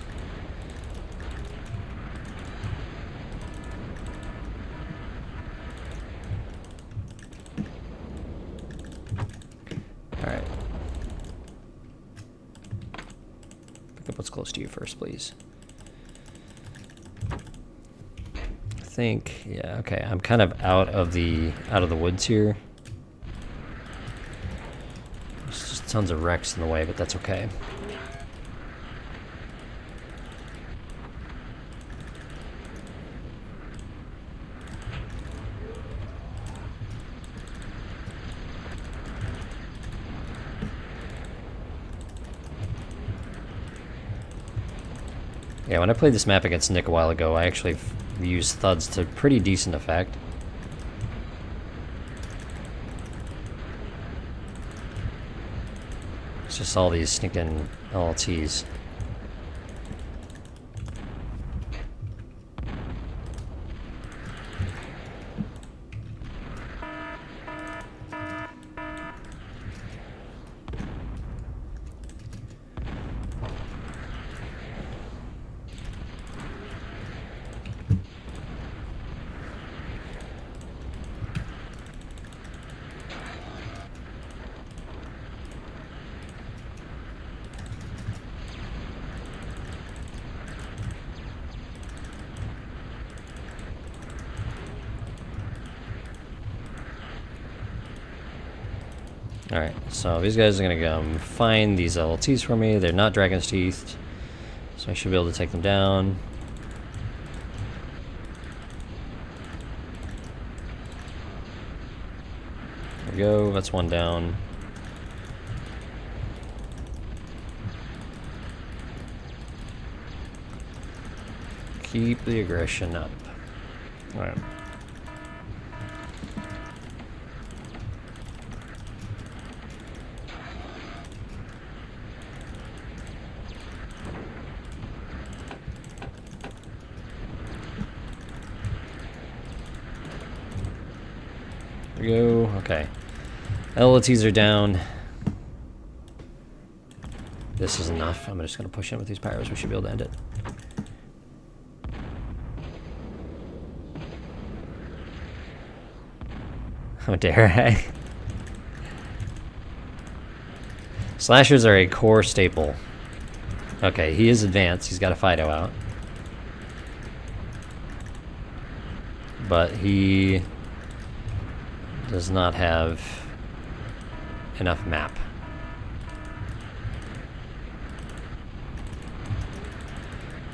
Alright. Pick up what's close to you first, please. I think, yeah, okay, I'm kind of out of the woods here. There's just tons of wrecks in the way, but that's okay. Yeah, when I played this map against Nick a while ago, I actually used thuds to pretty decent effect. It's just all these sneaking LLTs. Alright, so these guys are gonna come find these LLTs for me. They're not Dragon's Teeth, so I should be able to take them down. There we go, that's one down. Keep the aggression up. Alright. There we go. Okay. LLTs are down. This is enough. I'm just going to push in with these pyros. We should be able to end it. How dare I? Slashers are a core staple. Okay, he is advanced. He's got a Fido out. But he does not have enough map.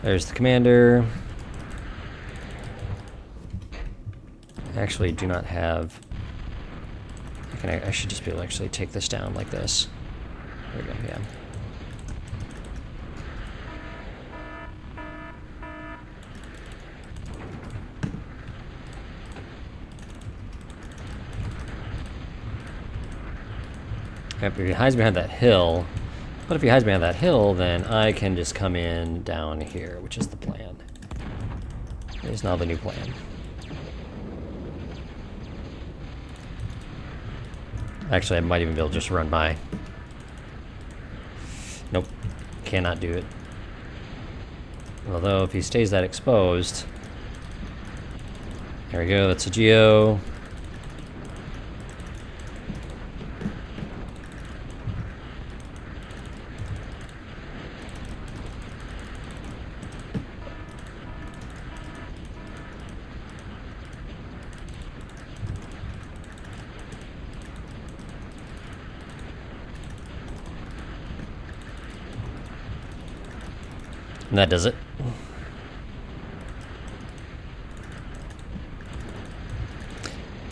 There's the commander. I actually do not have... I should just be able to actually take this down like this. There we go, yeah. If he hides behind that hill, but if he hides behind that hill, then I can just come in down here, which is the plan. It's now the new plan. Actually, I might even be able to just run by. Nope, cannot do it. Although, if he stays that exposed... There we go, that's a Geo. And that does it.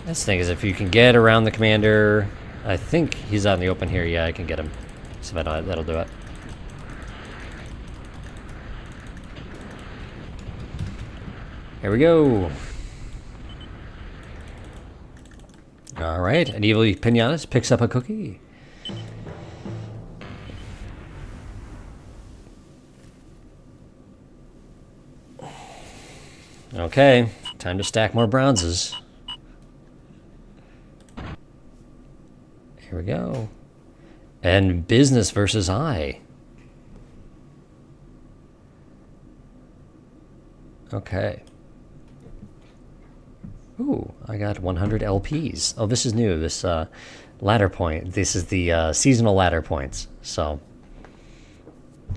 This thing is, if you can get around the commander, I think he's out in the open here. Yeah, I can get him. So that'll do it. Here we go. All right, an evil Pinatas picks up a cookie. Okay, time to stack more bronzes. Here we go. And business versus I. Okay. Ooh, I got 100 LPs. Oh, this is new. This ladder point. This is the seasonal ladder points. So,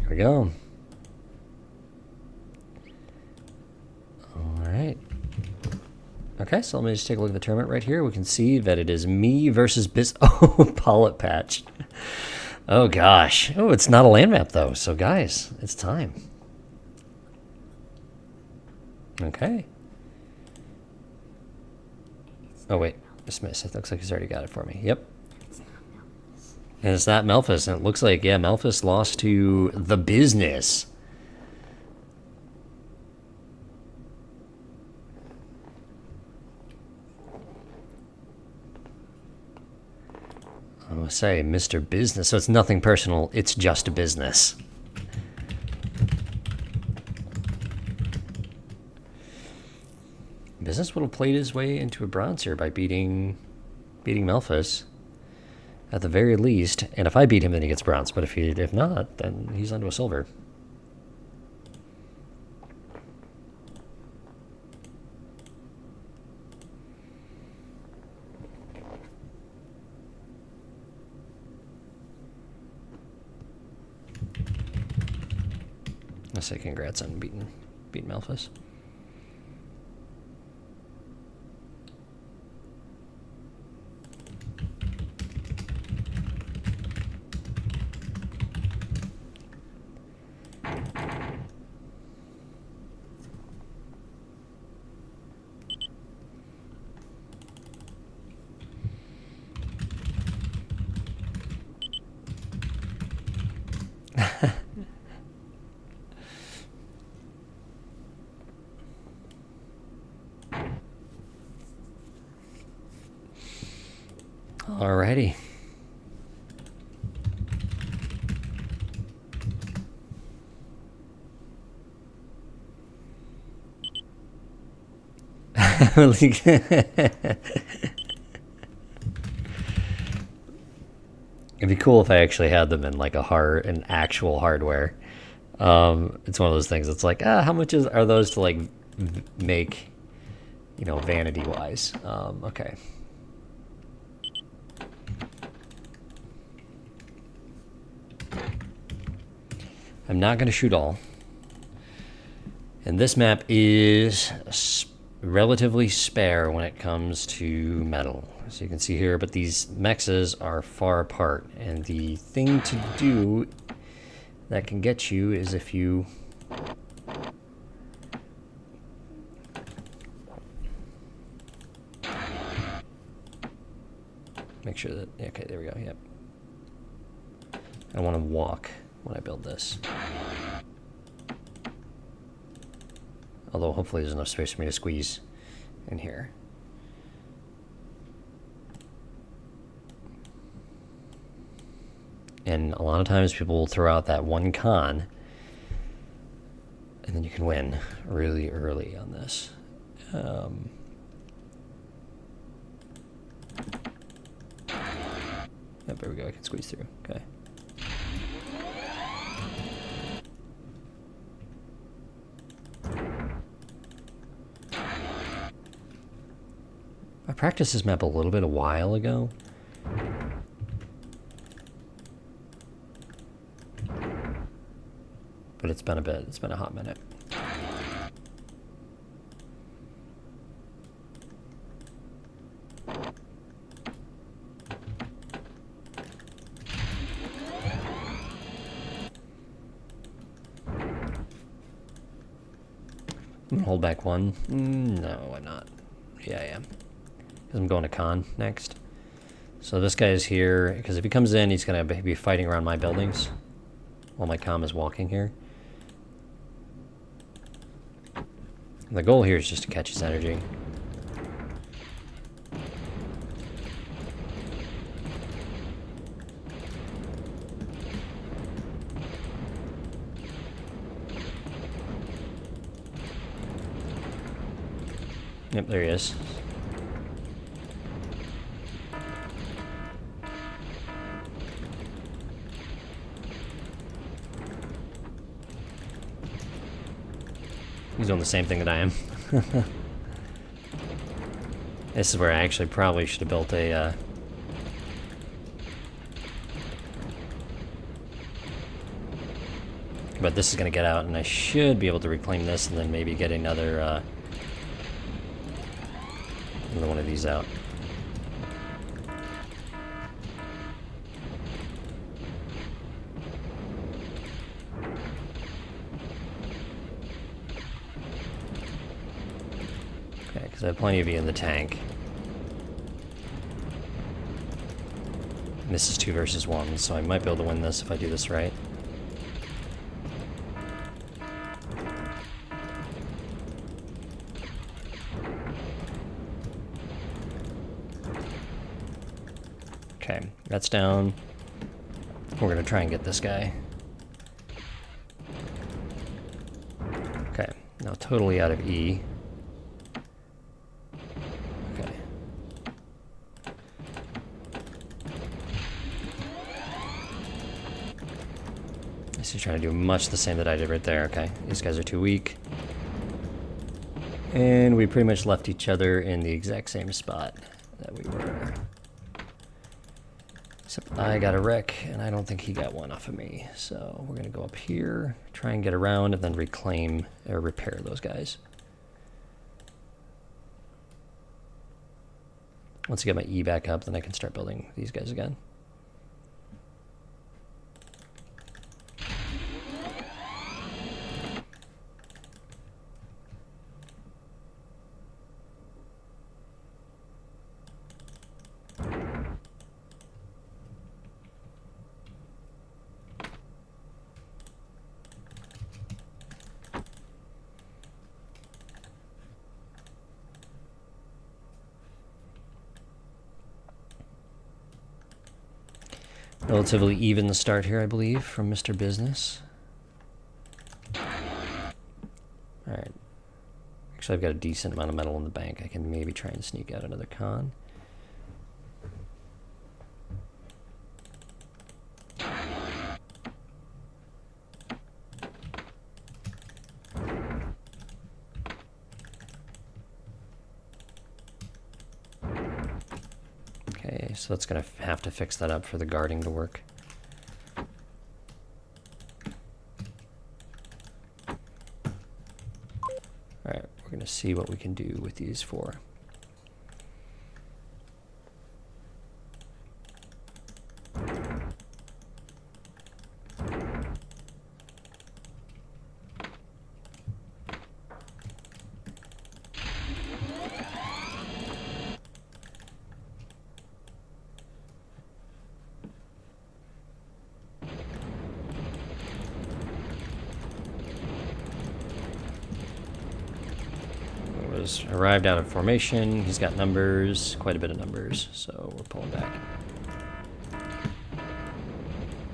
here we go. Alright. Okay, so let me just take a look at the tournament right here. We can see that it is me versus Oh, Polyp Patch. Oh, gosh. Oh, it's not a land map, though. So, guys, it's time. Okay. Oh, wait. Dismiss. It looks like he's already got it for me. Yep. And it's not Melphis. And it looks like, yeah, Melphis lost to the business. gonna say, Mr. Business. So it's nothing personal, it's just a business. Business would have played his way into a bronze here by beating Melphus at the very least. And if I beat him, then he gets bronze. But if not, then he's onto a silver. I say congrats on beating Melphus. Alrighty. It'd be cool if I actually had them in like an actual hardware. It's one of those things. It's like, how much are those to like make, vanity wise? Okay. I'm not going to shoot all. And this map is relatively spare when it comes to metal. So you can see here, but these mexes are far apart. And the thing to do that can get you is if you make sure that, okay, there we go, yep. I want to walk when I build this. Although hopefully there's enough space for me to squeeze in here. And a lot of times people will throw out that one con, and then you can win really early on this. Yep, there we go, I can squeeze through, okay. I practiced this map a little bit a while ago. But it's been a bit, it's been a hot minute. I'm gonna hold back one. No, I'm not. Yeah, I am. Because I'm going to con next. So this guy is here, because if he comes in, he's going to be fighting around my buildings while my comm is walking here. And the goal here is just to catch his energy. Yep, there he is. He's doing the same thing that I am. This is where I actually probably should have built a... But this is going to get out, and I should be able to reclaim this and then maybe get another one of these out. Okay, because I have plenty of E in the tank. And this is 2 versus 1, so I might be able to win this if I do this right. Okay, that's down. We're gonna try and get this guy. Okay, now totally out of E. Okay. This is trying to do much the same that I did right there. Okay, these guys are too weak. And we pretty much left each other in the exact same spot that we were. Except I got a wreck, and I don't think he got one off of me. So we're going to go up here, try and get around, and then reclaim or repair those guys. Once I get my E back up, then I can start building these guys again. Relatively even start here, I believe, from Mr. Business. Alright. Actually, I've got a decent amount of metal in the bank. I can maybe try and sneak out another con. Okay, so that's going to have to fix that up for the guarding to work. Alright, we're going to see what we can do with these four. Arrived out of formation. He's got numbers, quite a bit of numbers, so we're pulling back.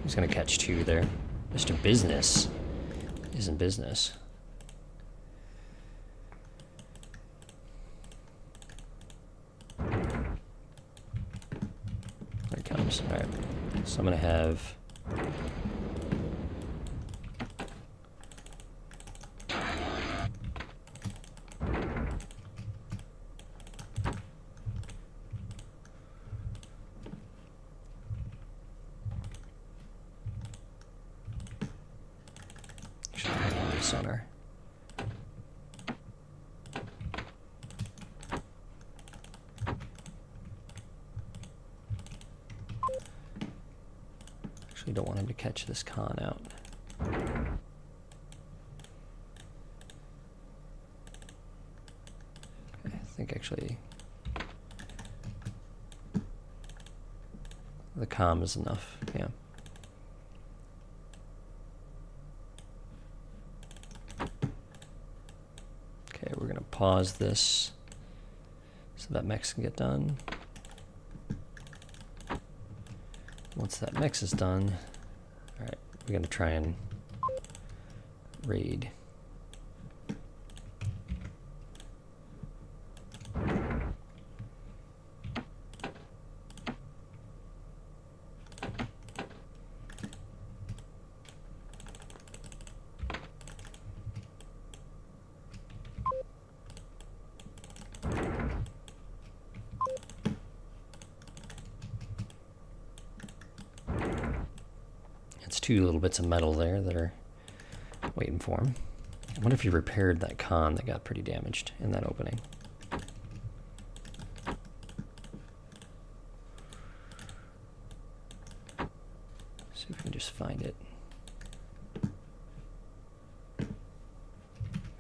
He's going to catch two there. Mr. Business is in business. There it comes. All right. So I'm going to have... Center. Actually, don't want him to catch this con out. Okay, I think actually the comm is enough. Yeah. We're going to pause this so that mix can get done. Once that mix is done, all right, we're going to try and raid. Two little bits of metal there that are waiting for him. I wonder if he repaired that con that got pretty damaged in that opening. See if we can just find it.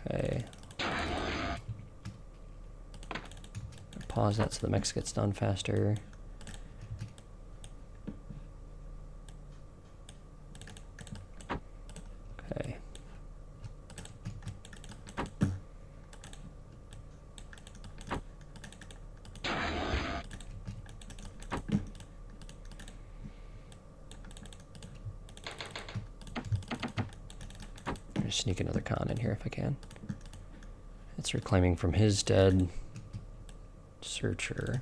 Okay. Pause that so the mix gets done faster. sneak another con in here if I can. It's reclaiming from his dead searcher.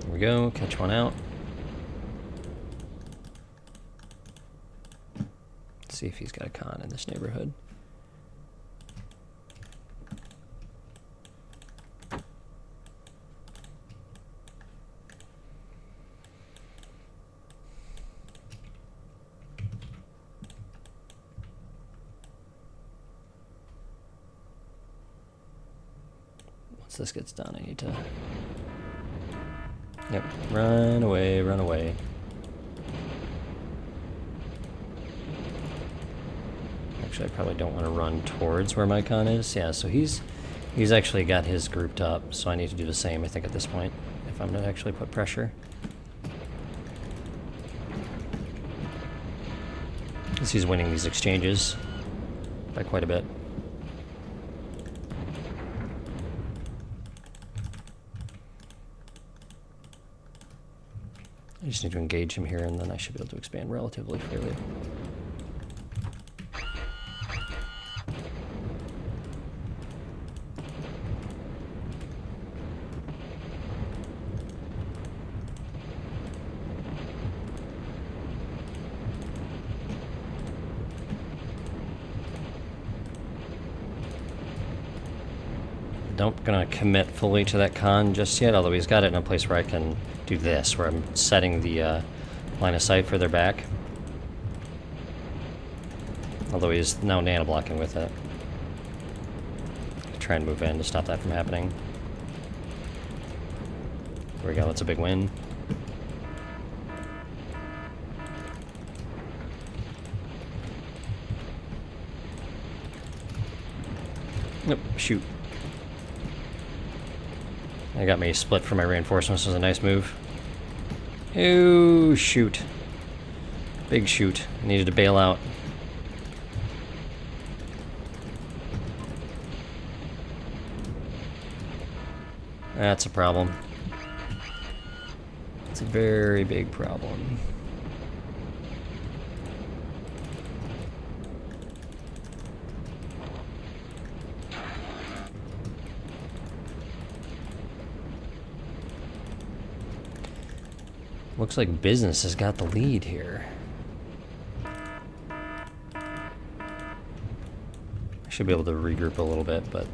There we go, catch one out. Let's see if he's got a con in this neighborhood. Once this gets done, I need to... Yep, run away, run away. Actually, I probably don't want to run towards where my con is. Yeah, so he's actually got his grouped up, so I need to do the same, I think, at this point, if I'm going to actually put pressure. Because he's winning these exchanges by quite a bit. I just need to engage him here, and then I should be able to expand relatively freely. Don't gonna commit fully to that con just yet, although he's got it in a place where I can do this, where I'm setting the line of sight further back. Although he's now nano blocking with it. Try and move in to stop that from happening. There we go, that's a big win. Nope, shoot. I got me split for my reinforcements, was a nice move. Oh, shoot. Big shoot. I needed to bail out. That's a problem. It's a very big problem. Looks like business has got the lead here. I should be able to regroup a little bit, but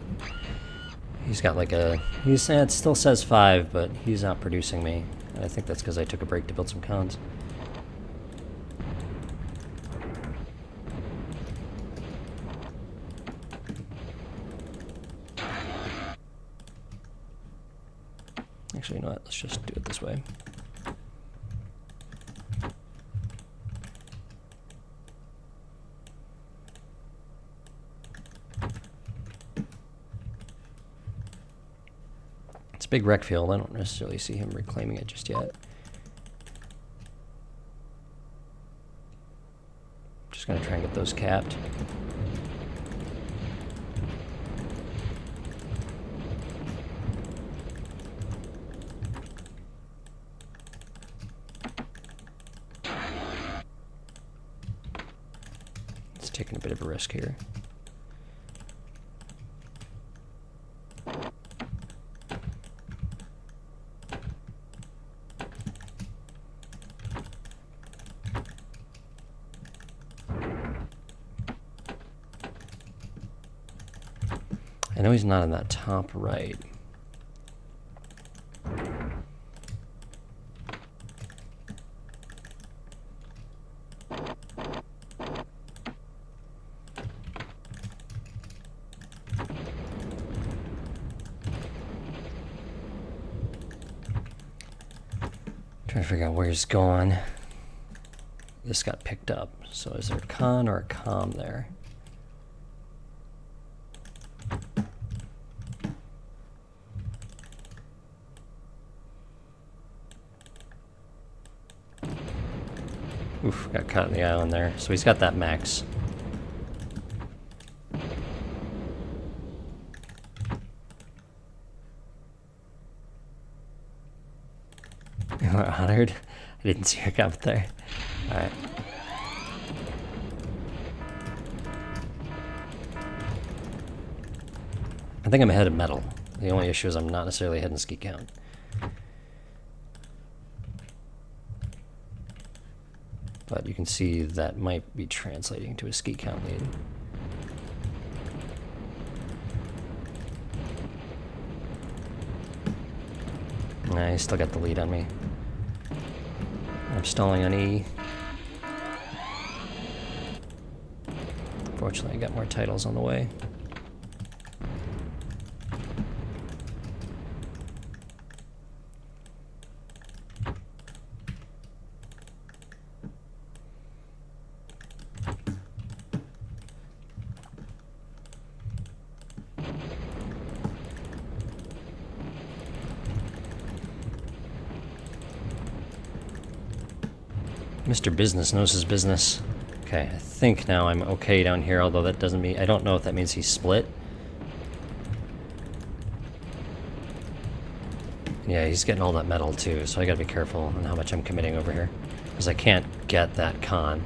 he's got like a... it still says 5, but he's not producing me. I think that's because I took a break to build some cons. Actually, you know what? Let's just do it this way. It's a big wreck field. I don't necessarily see him reclaiming it just yet. Just gonna try and get those capped. It's taking a bit of a risk here. I know he's not in that top right. to figure out where he's going. This got picked up. So is there a con or a com there? Oof, got caught in the island there. So he's got that max. 100? I didn't see her come there. Alright. I think I'm ahead of metal. The only issue is I'm not necessarily ahead in ski count. But you can see that might be translating to a ski count lead. Nah, he's still got the lead on me. I'm stalling on E. Fortunately, I got more titles on the way. Mr. Business knows his business. Okay, I think now I'm okay down here, although that doesn't mean... I don't know if that means he's split. Yeah, he's getting all that metal too, so I gotta be careful on how much I'm committing over here. Because I can't get that con.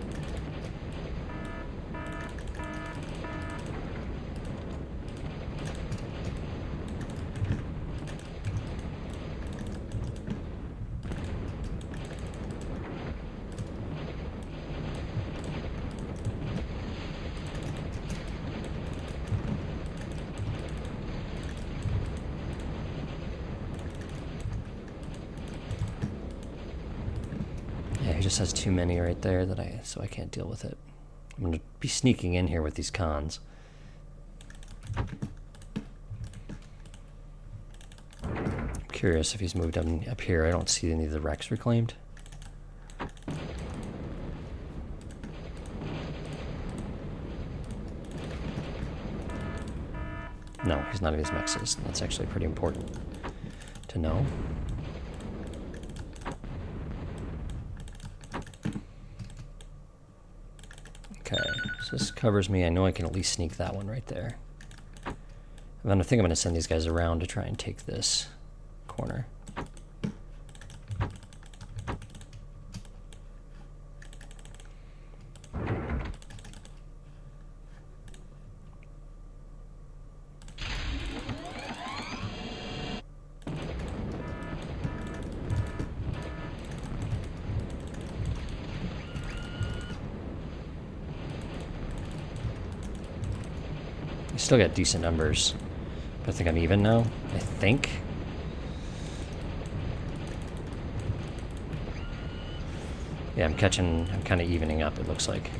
He just has too many right there that so I can't deal with it. I'm gonna be sneaking in here with these cons. I'm curious if he's moved up here. I don't see any of the wrecks reclaimed. No, he's not in his mexes. That's actually pretty important to know. Okay, so this covers me. I know I can at least sneak that one right there. And then I think I'm going to send these guys around to try and take this corner. Still got decent numbers, but I think I'm even now. I think. Yeah, I'm kind of evening up, it looks like.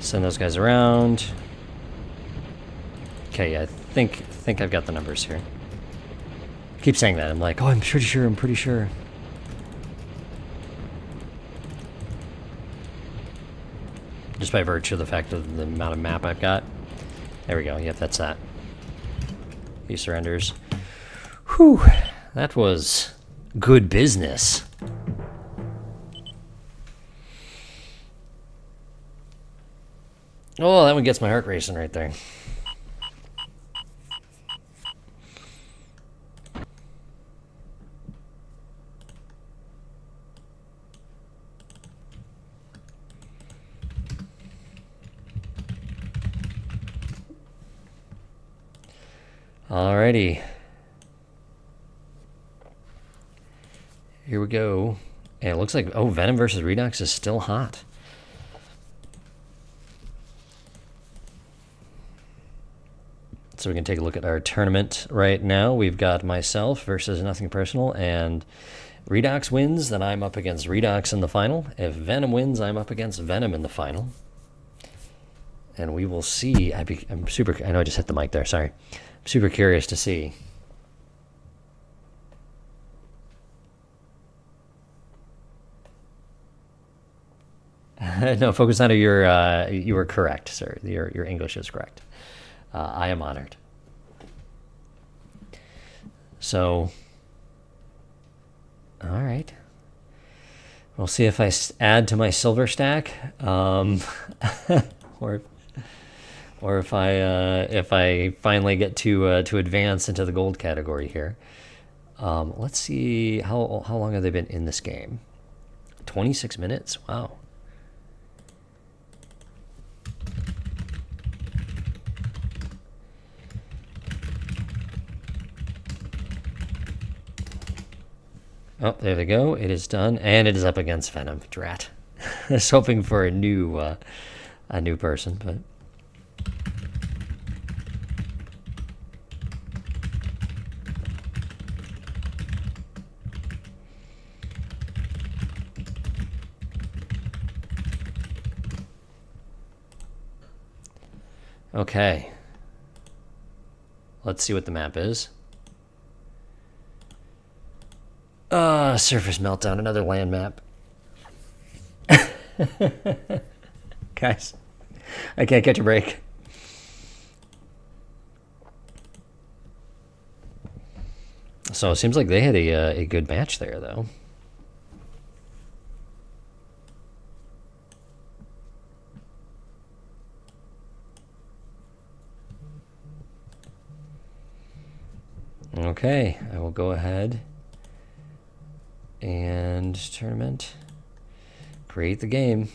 Send those guys around. Okay, yeah, I think I've got the numbers here. I keep saying that. I'm like, oh, I'm pretty sure. Just by virtue of the fact of the amount of map I've got. There we go. Yep, that's that. He surrenders. Whew. That was good business. Oh, that one gets my heart racing right there. Alrighty. Here we go. And it looks like, oh, Venom versus Redox is still hot. So we can take a look at our tournament right now. We've got myself versus Nothing Personal, and Redox wins, then I'm up against Redox in the final. If Venom wins, I'm up against Venom in the final. and we will see. I'm super. I know I just hit the mic there. Sorry. I'm super curious to see. No, focus on your. You were correct, sir. Your English is correct. I am honored. So, all right. We'll see if I add to my silver stack, or if I finally get to advance into the gold category here. Let's see how long have they been in this game? 26 minutes. Wow. Oh, there they go. It is done, and it is up against Venom. Drat. I was hoping for a new person, but okay. Let's see what the map is. Surface Meltdown, another land map. Guys, I can't catch a break. So it seems like they had a good match there, though. Okay, I will go ahead and tournament, create the game.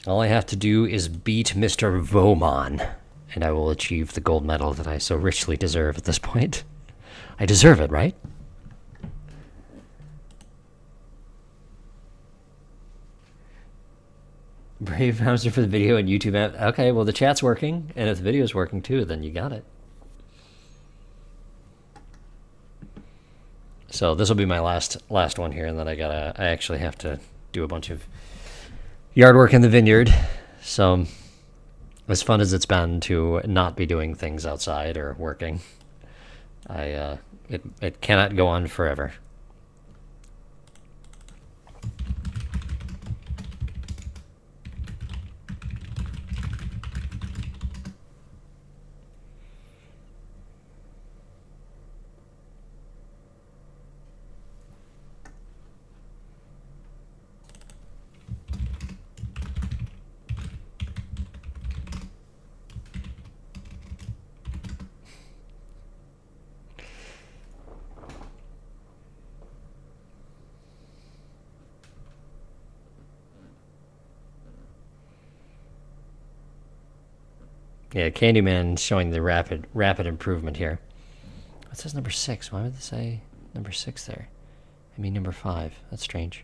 All I have to do is beat Mr. Vomon, and I will achieve the gold medal that I so richly deserve at this point. I deserve it, right? Brave Hamster for the video and YouTube app. Okay, well the chat's working, and if the video's working too, then you got it. So this will be my last one here, and then I actually have to do a bunch of yard work in the vineyard. So as fun as it's been to not be doing things outside or working, it cannot go on forever. Yeah, Candyman showing the rapid improvement here. It says number 6. Why would they say number 6 there? I mean number 5. That's strange.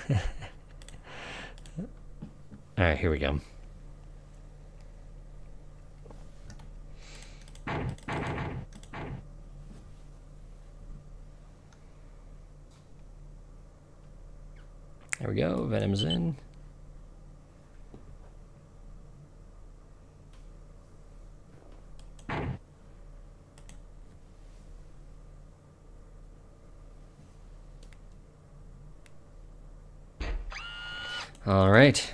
All right, here we go. There we go. Venom's in. All right.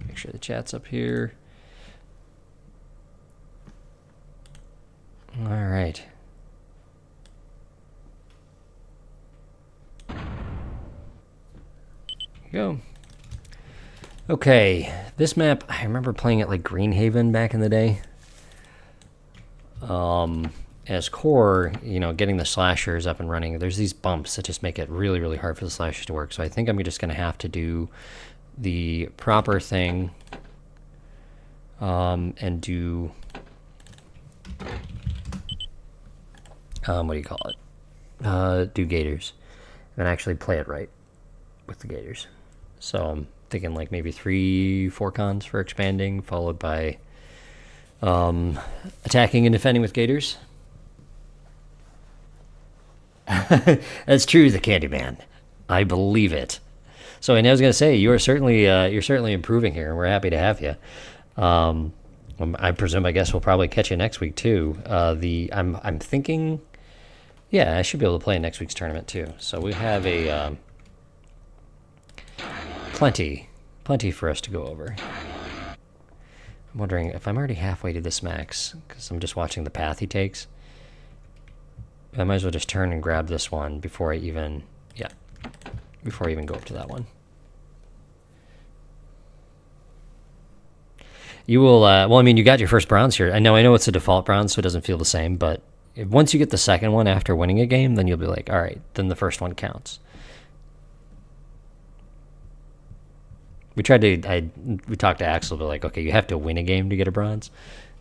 Make sure the chat's up here. All right. Go. Okay, this map, I remember playing it like Greenhaven back in the day. As core, you know, getting the slashers up and running, there's these bumps that just make it really, really hard for the slashers to work. So I think I'm just going to have to do the proper thing and do, what do you call it? Do gators and actually play it right with the gators. So thinking like maybe 3-4 cons for expanding, followed by attacking and defending with gators. That's true, the Candyman. I believe it. So, and I was going to say, you're certainly improving here, and we're happy to have you. I presume, I guess we'll probably catch you next week too. I'm thinking, yeah, I should be able to play in next week's tournament too. So we have a plenty for us to go over. I'm wondering if I'm already halfway to this max, because I'm just watching the path he takes. I might as well just turn and grab this one before I even go up to that one. You will, well, I mean, you got your first bronze here. I know it's a default bronze, so it doesn't feel the same, but once you get the second one after winning a game, then you'll be like, all right, then the first one counts. We talked to Axel, but like, okay, you have to win a game to get a bronze.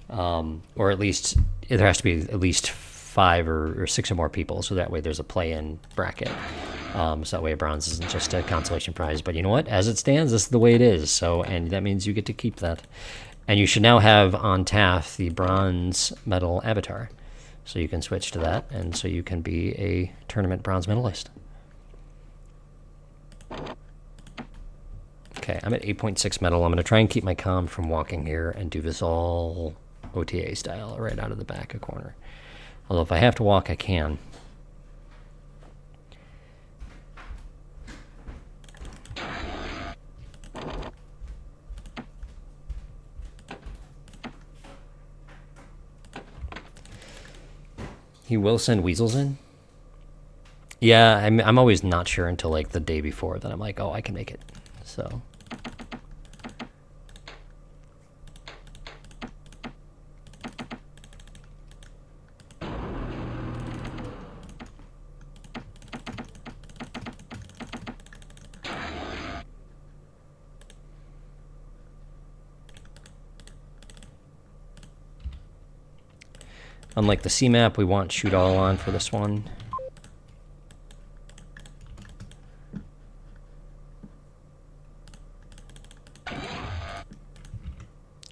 Or at least, there has to be at least 5 or 6 or more people, so that way there's a play-in bracket. So that way a bronze isn't just a consolation prize. But you know what? As it stands, this is the way it is. So, and that means you get to keep that. And you should now have on TAF the bronze medal avatar. So you can switch to that, and so you can be a tournament bronze medalist. Okay, I'm at 8.6 medal. I'm going to try and keep my comm from walking here and do this all OTA style, right out of the back of corner. Although if I have to walk, I can. He will send weasels in? Yeah, I'm always not sure until like the day before that I'm like, oh, I can make it. So... Unlike the C map, we want shoot all on for this one.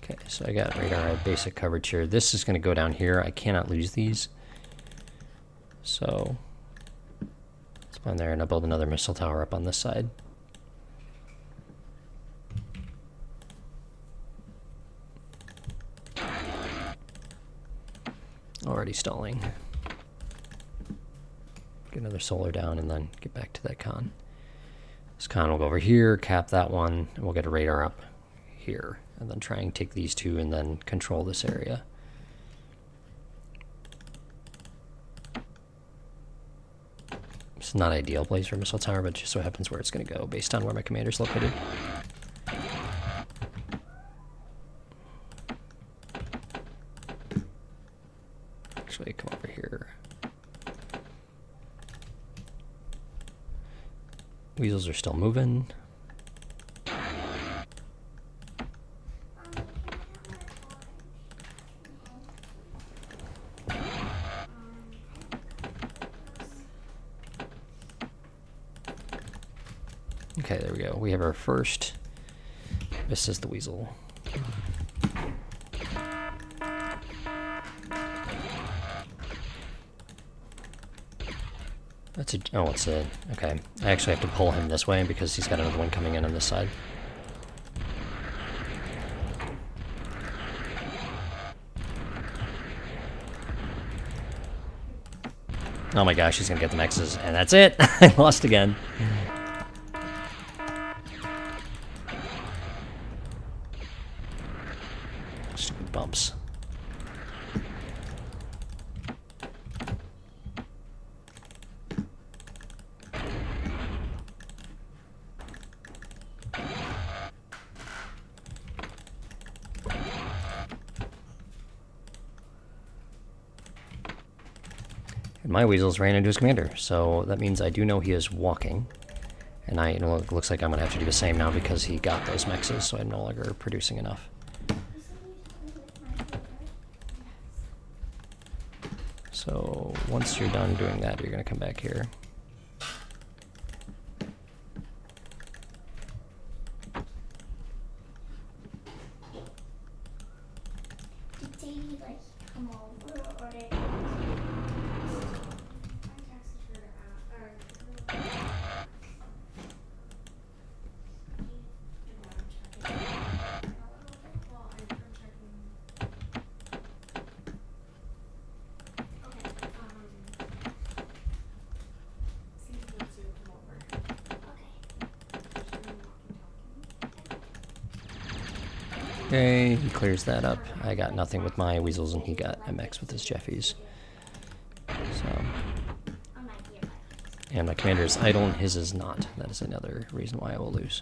Okay, so I got radar, I have basic coverage here. This is going to go down here. I cannot lose these. So, let's spawn there, and I'll build another missile tower up on this side. Already stalling. Get another solar down and then get back to that con. This con will go over here, cap that one, and we'll get a radar up here. And then try and take these two and then control this area. It's not an ideal place for a missile tower, but just so happens where it's going to go based on where my commander's located. Actually, come over here. Weasels are still moving. Okay, there we go. We have our first. This is the weasel. That's a, oh, it's a, okay. I actually have to pull him this way because he's got another one coming in on this side. Oh my gosh, he's gonna get the X's, and that's it! I lost again. Stupid bumps. My weasels ran into his commander, so that means I do know he is walking. And it looks like I'm going to have to do the same now because he got those mexes, so I'm no longer producing enough. So once you're done doing that, you're going to come back here. Okay, he clears that up. I got nothing with my weasels, and he got MX with his Jeffies. So, and my commander is idle, and his is not. That is another reason why I will lose.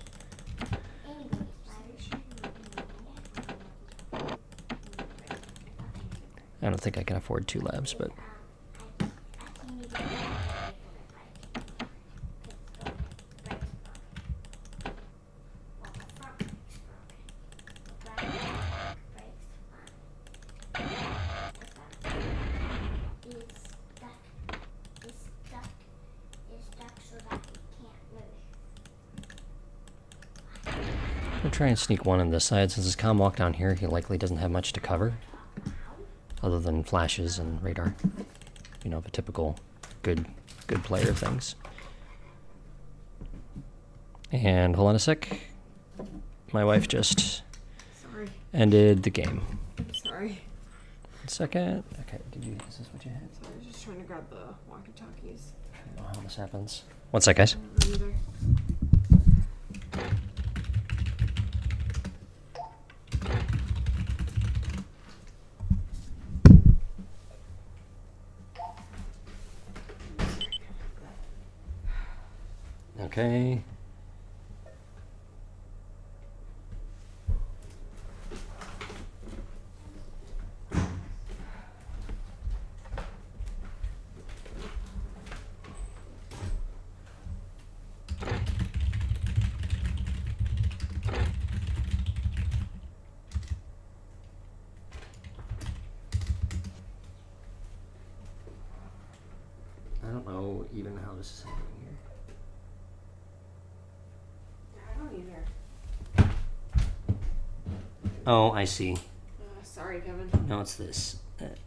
I don't think I can afford 2 labs, but... I'm gonna try and sneak one on this side. Since his comm walk down here, he likely doesn't have much to cover. Other than flashes and radar. You know, the typical good player things. And hold on a sec. My wife just ended the game. Sorry. 1 second. Okay, is this what you had? Sorry, I was just trying to grab the walkie-talkies. I don't know how this happens. 1 sec, guys. I don't know either. Okay. I don't know even how this is happening here. I don't either. Oh, I see. Sorry, Kevin. No, it's this.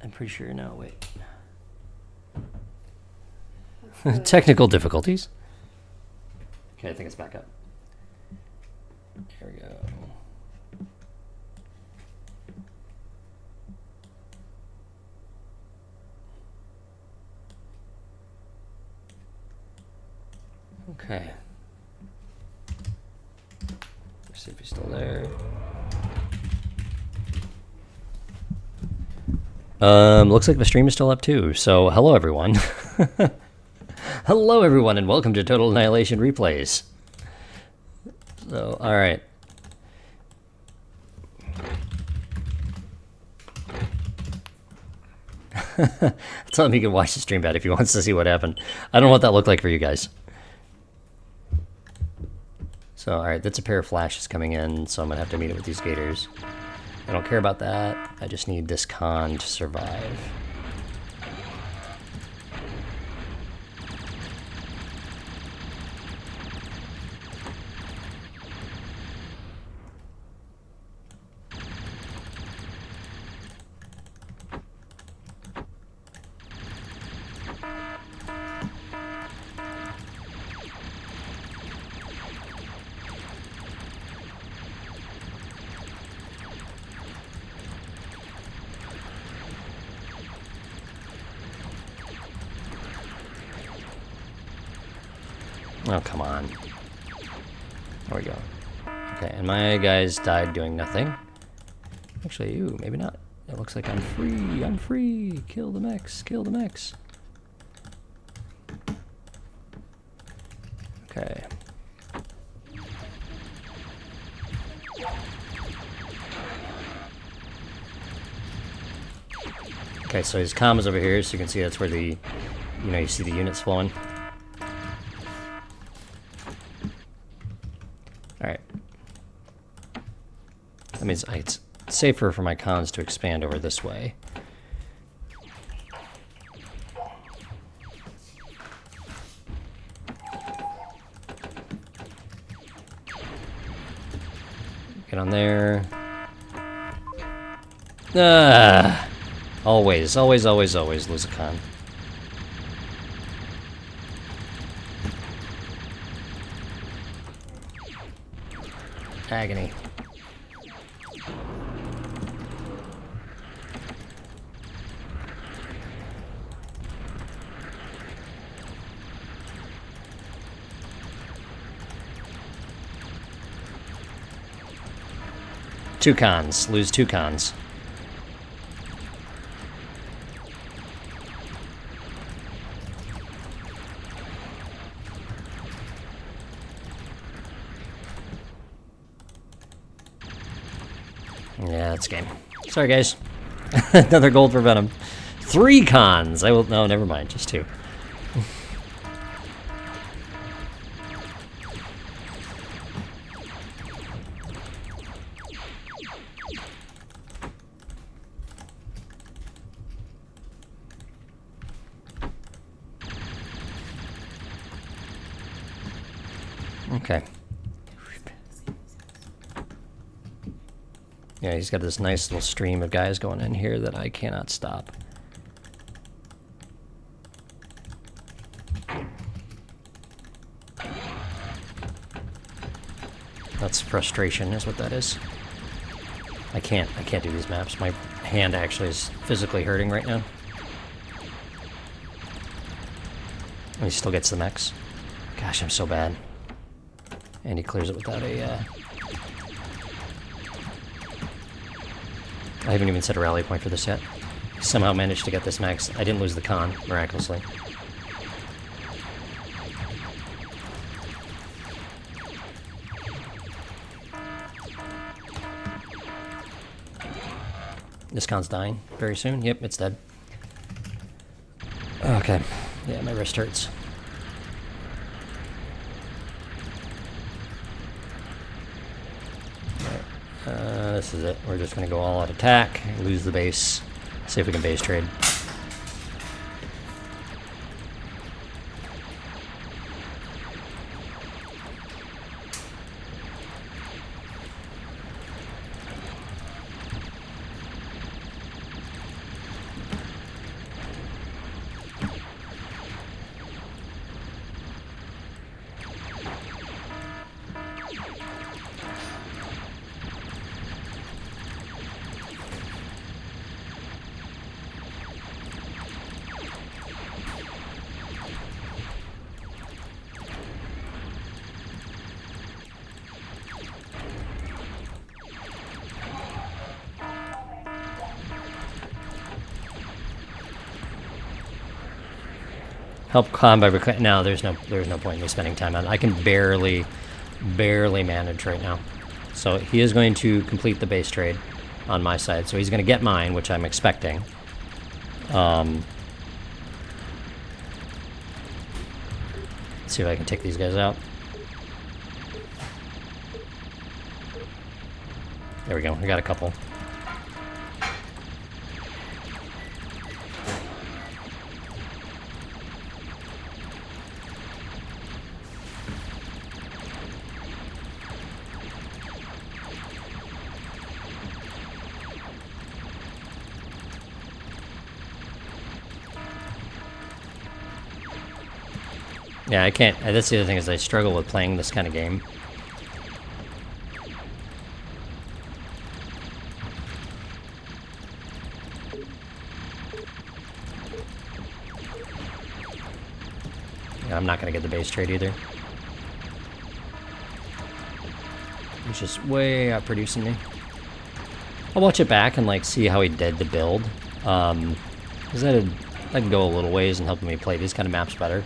I'm pretty sure. No, wait. Technical difficulties. Okay, I think it's back up. There we go. Okay. Let's see if he's still there. Looks like the stream is still up too. So hello everyone. Hello everyone and welcome to Total Annihilation Replays. So, alright. Tell him he can watch the stream back if he wants to see what happened. I don't know what that looked like for you guys. So, alright, that's a pair of flashes coming in, so I'm going to have to meet it with these gators. I don't care about that. I just need this con to survive. Oh, come on. There we go. Okay, and my guys died doing nothing. Actually, ooh, maybe not. It looks like I'm free. I'm free. Kill the mechs. Kill the mechs. Okay. Okay, so his comm is over here, so you can see that's where the, you know, you see the units flowing. Alright. That means it's safer for my cons to expand over this way. Get on there. Ah! Always, always, always, always lose a con. Agony. 2 cons. Lose 2 cons. Yeah, that's game. Sorry, guys. Another gold for Venom. 3 cons. I will. No, never mind. Just 2. Okay. Yeah, he's got this nice little stream of guys going in here that I cannot stop. That's frustration, is what that is. I can't do these maps. My hand actually is physically hurting right now. And he still gets the mechs. Gosh, I'm so bad. And he clears it without a, I haven't even set a rally point for this yet. Somehow managed to get this max. I didn't lose the con, miraculously. This con's dying very soon. Yep, it's dead. Okay. Yeah, my wrist hurts. This is it. We're just going to go all out attack, lose the base, see if we can base trade. Help combat. No, there's no point in me spending time on it. I can barely manage right now. So he is going to complete the base trade on my side. So he's going to get mine, which I'm expecting. Let's see if I can take these guys out. There we go. We got a couple. Yeah, I can't. That's the other thing is I struggle with playing this kind of game. Yeah, I'm not going to get the base trade either. He's just way out producing me. I'll watch it back and like see how he did the build. Because that can go a little ways in helping me play these kind of maps better.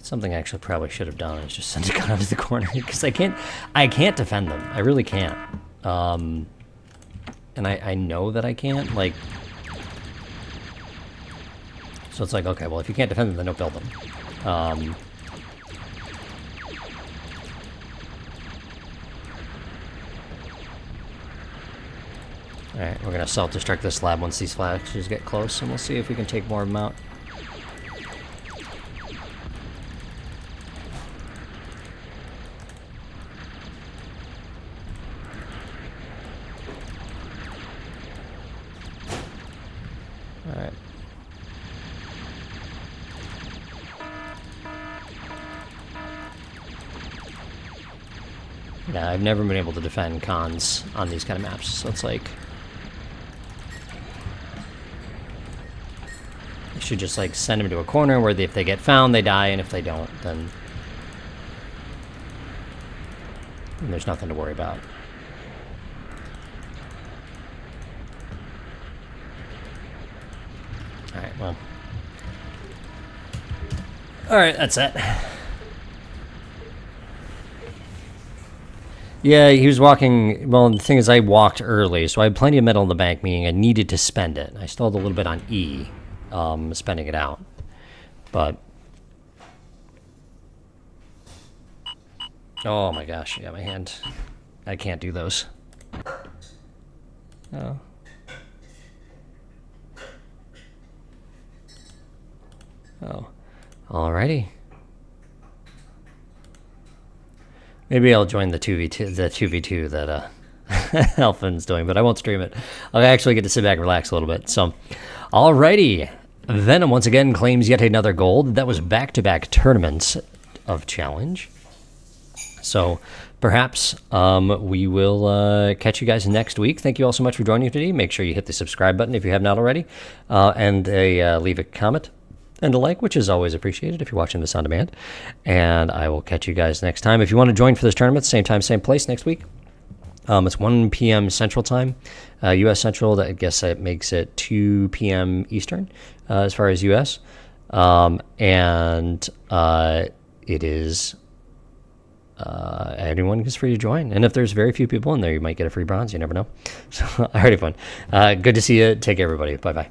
Something I actually probably should have done is just send a gun out to the corner because I can't defend them. I really can't. And I know that I can't. Like, so it's like, okay, well, if you can't defend them, then don't build them. Alright, we're gonna self-destruct this lab once these flashes get close, and we'll see if we can take more of them out. Yeah, I've never been able to defend cons on these kind of maps, so it's like... You should just, like, send them to a corner where if they get found, they die, and if they don't, then there's nothing to worry about. Alright, well. Alright, that's it. Yeah, he was walking... Well, the thing is, I walked early, so I had plenty of metal in the bank, meaning I needed to spend it. I still had a little bit on E, spending it out. But... Oh my gosh, yeah, my hand... I can't do those. Oh. Oh. Alrighty. Maybe I'll join the 2v2 that Elfin's doing, but I won't stream it. I'll actually get to sit back and relax a little bit. So, alrighty. Venom once again claims yet another gold. That was back-to-back tournaments of challenge. So, perhaps we will catch you guys next week. Thank you all so much for joining today. Make sure you hit the subscribe button if you have not already, and leave a comment and a like, which is always appreciated if you're watching this on demand. And I will catch you guys next time. If you want to join for this tournament, same time, same place next week. It's 1 p.m. Central Time, U.S. Central. I guess that makes it 2 p.m. Eastern as far as U.S. It is... anyone is free to join. And if there's very few people in there, you might get a free bronze. You never know. So, alrighty, fun. Good to see you. Take care, everybody. Bye-bye.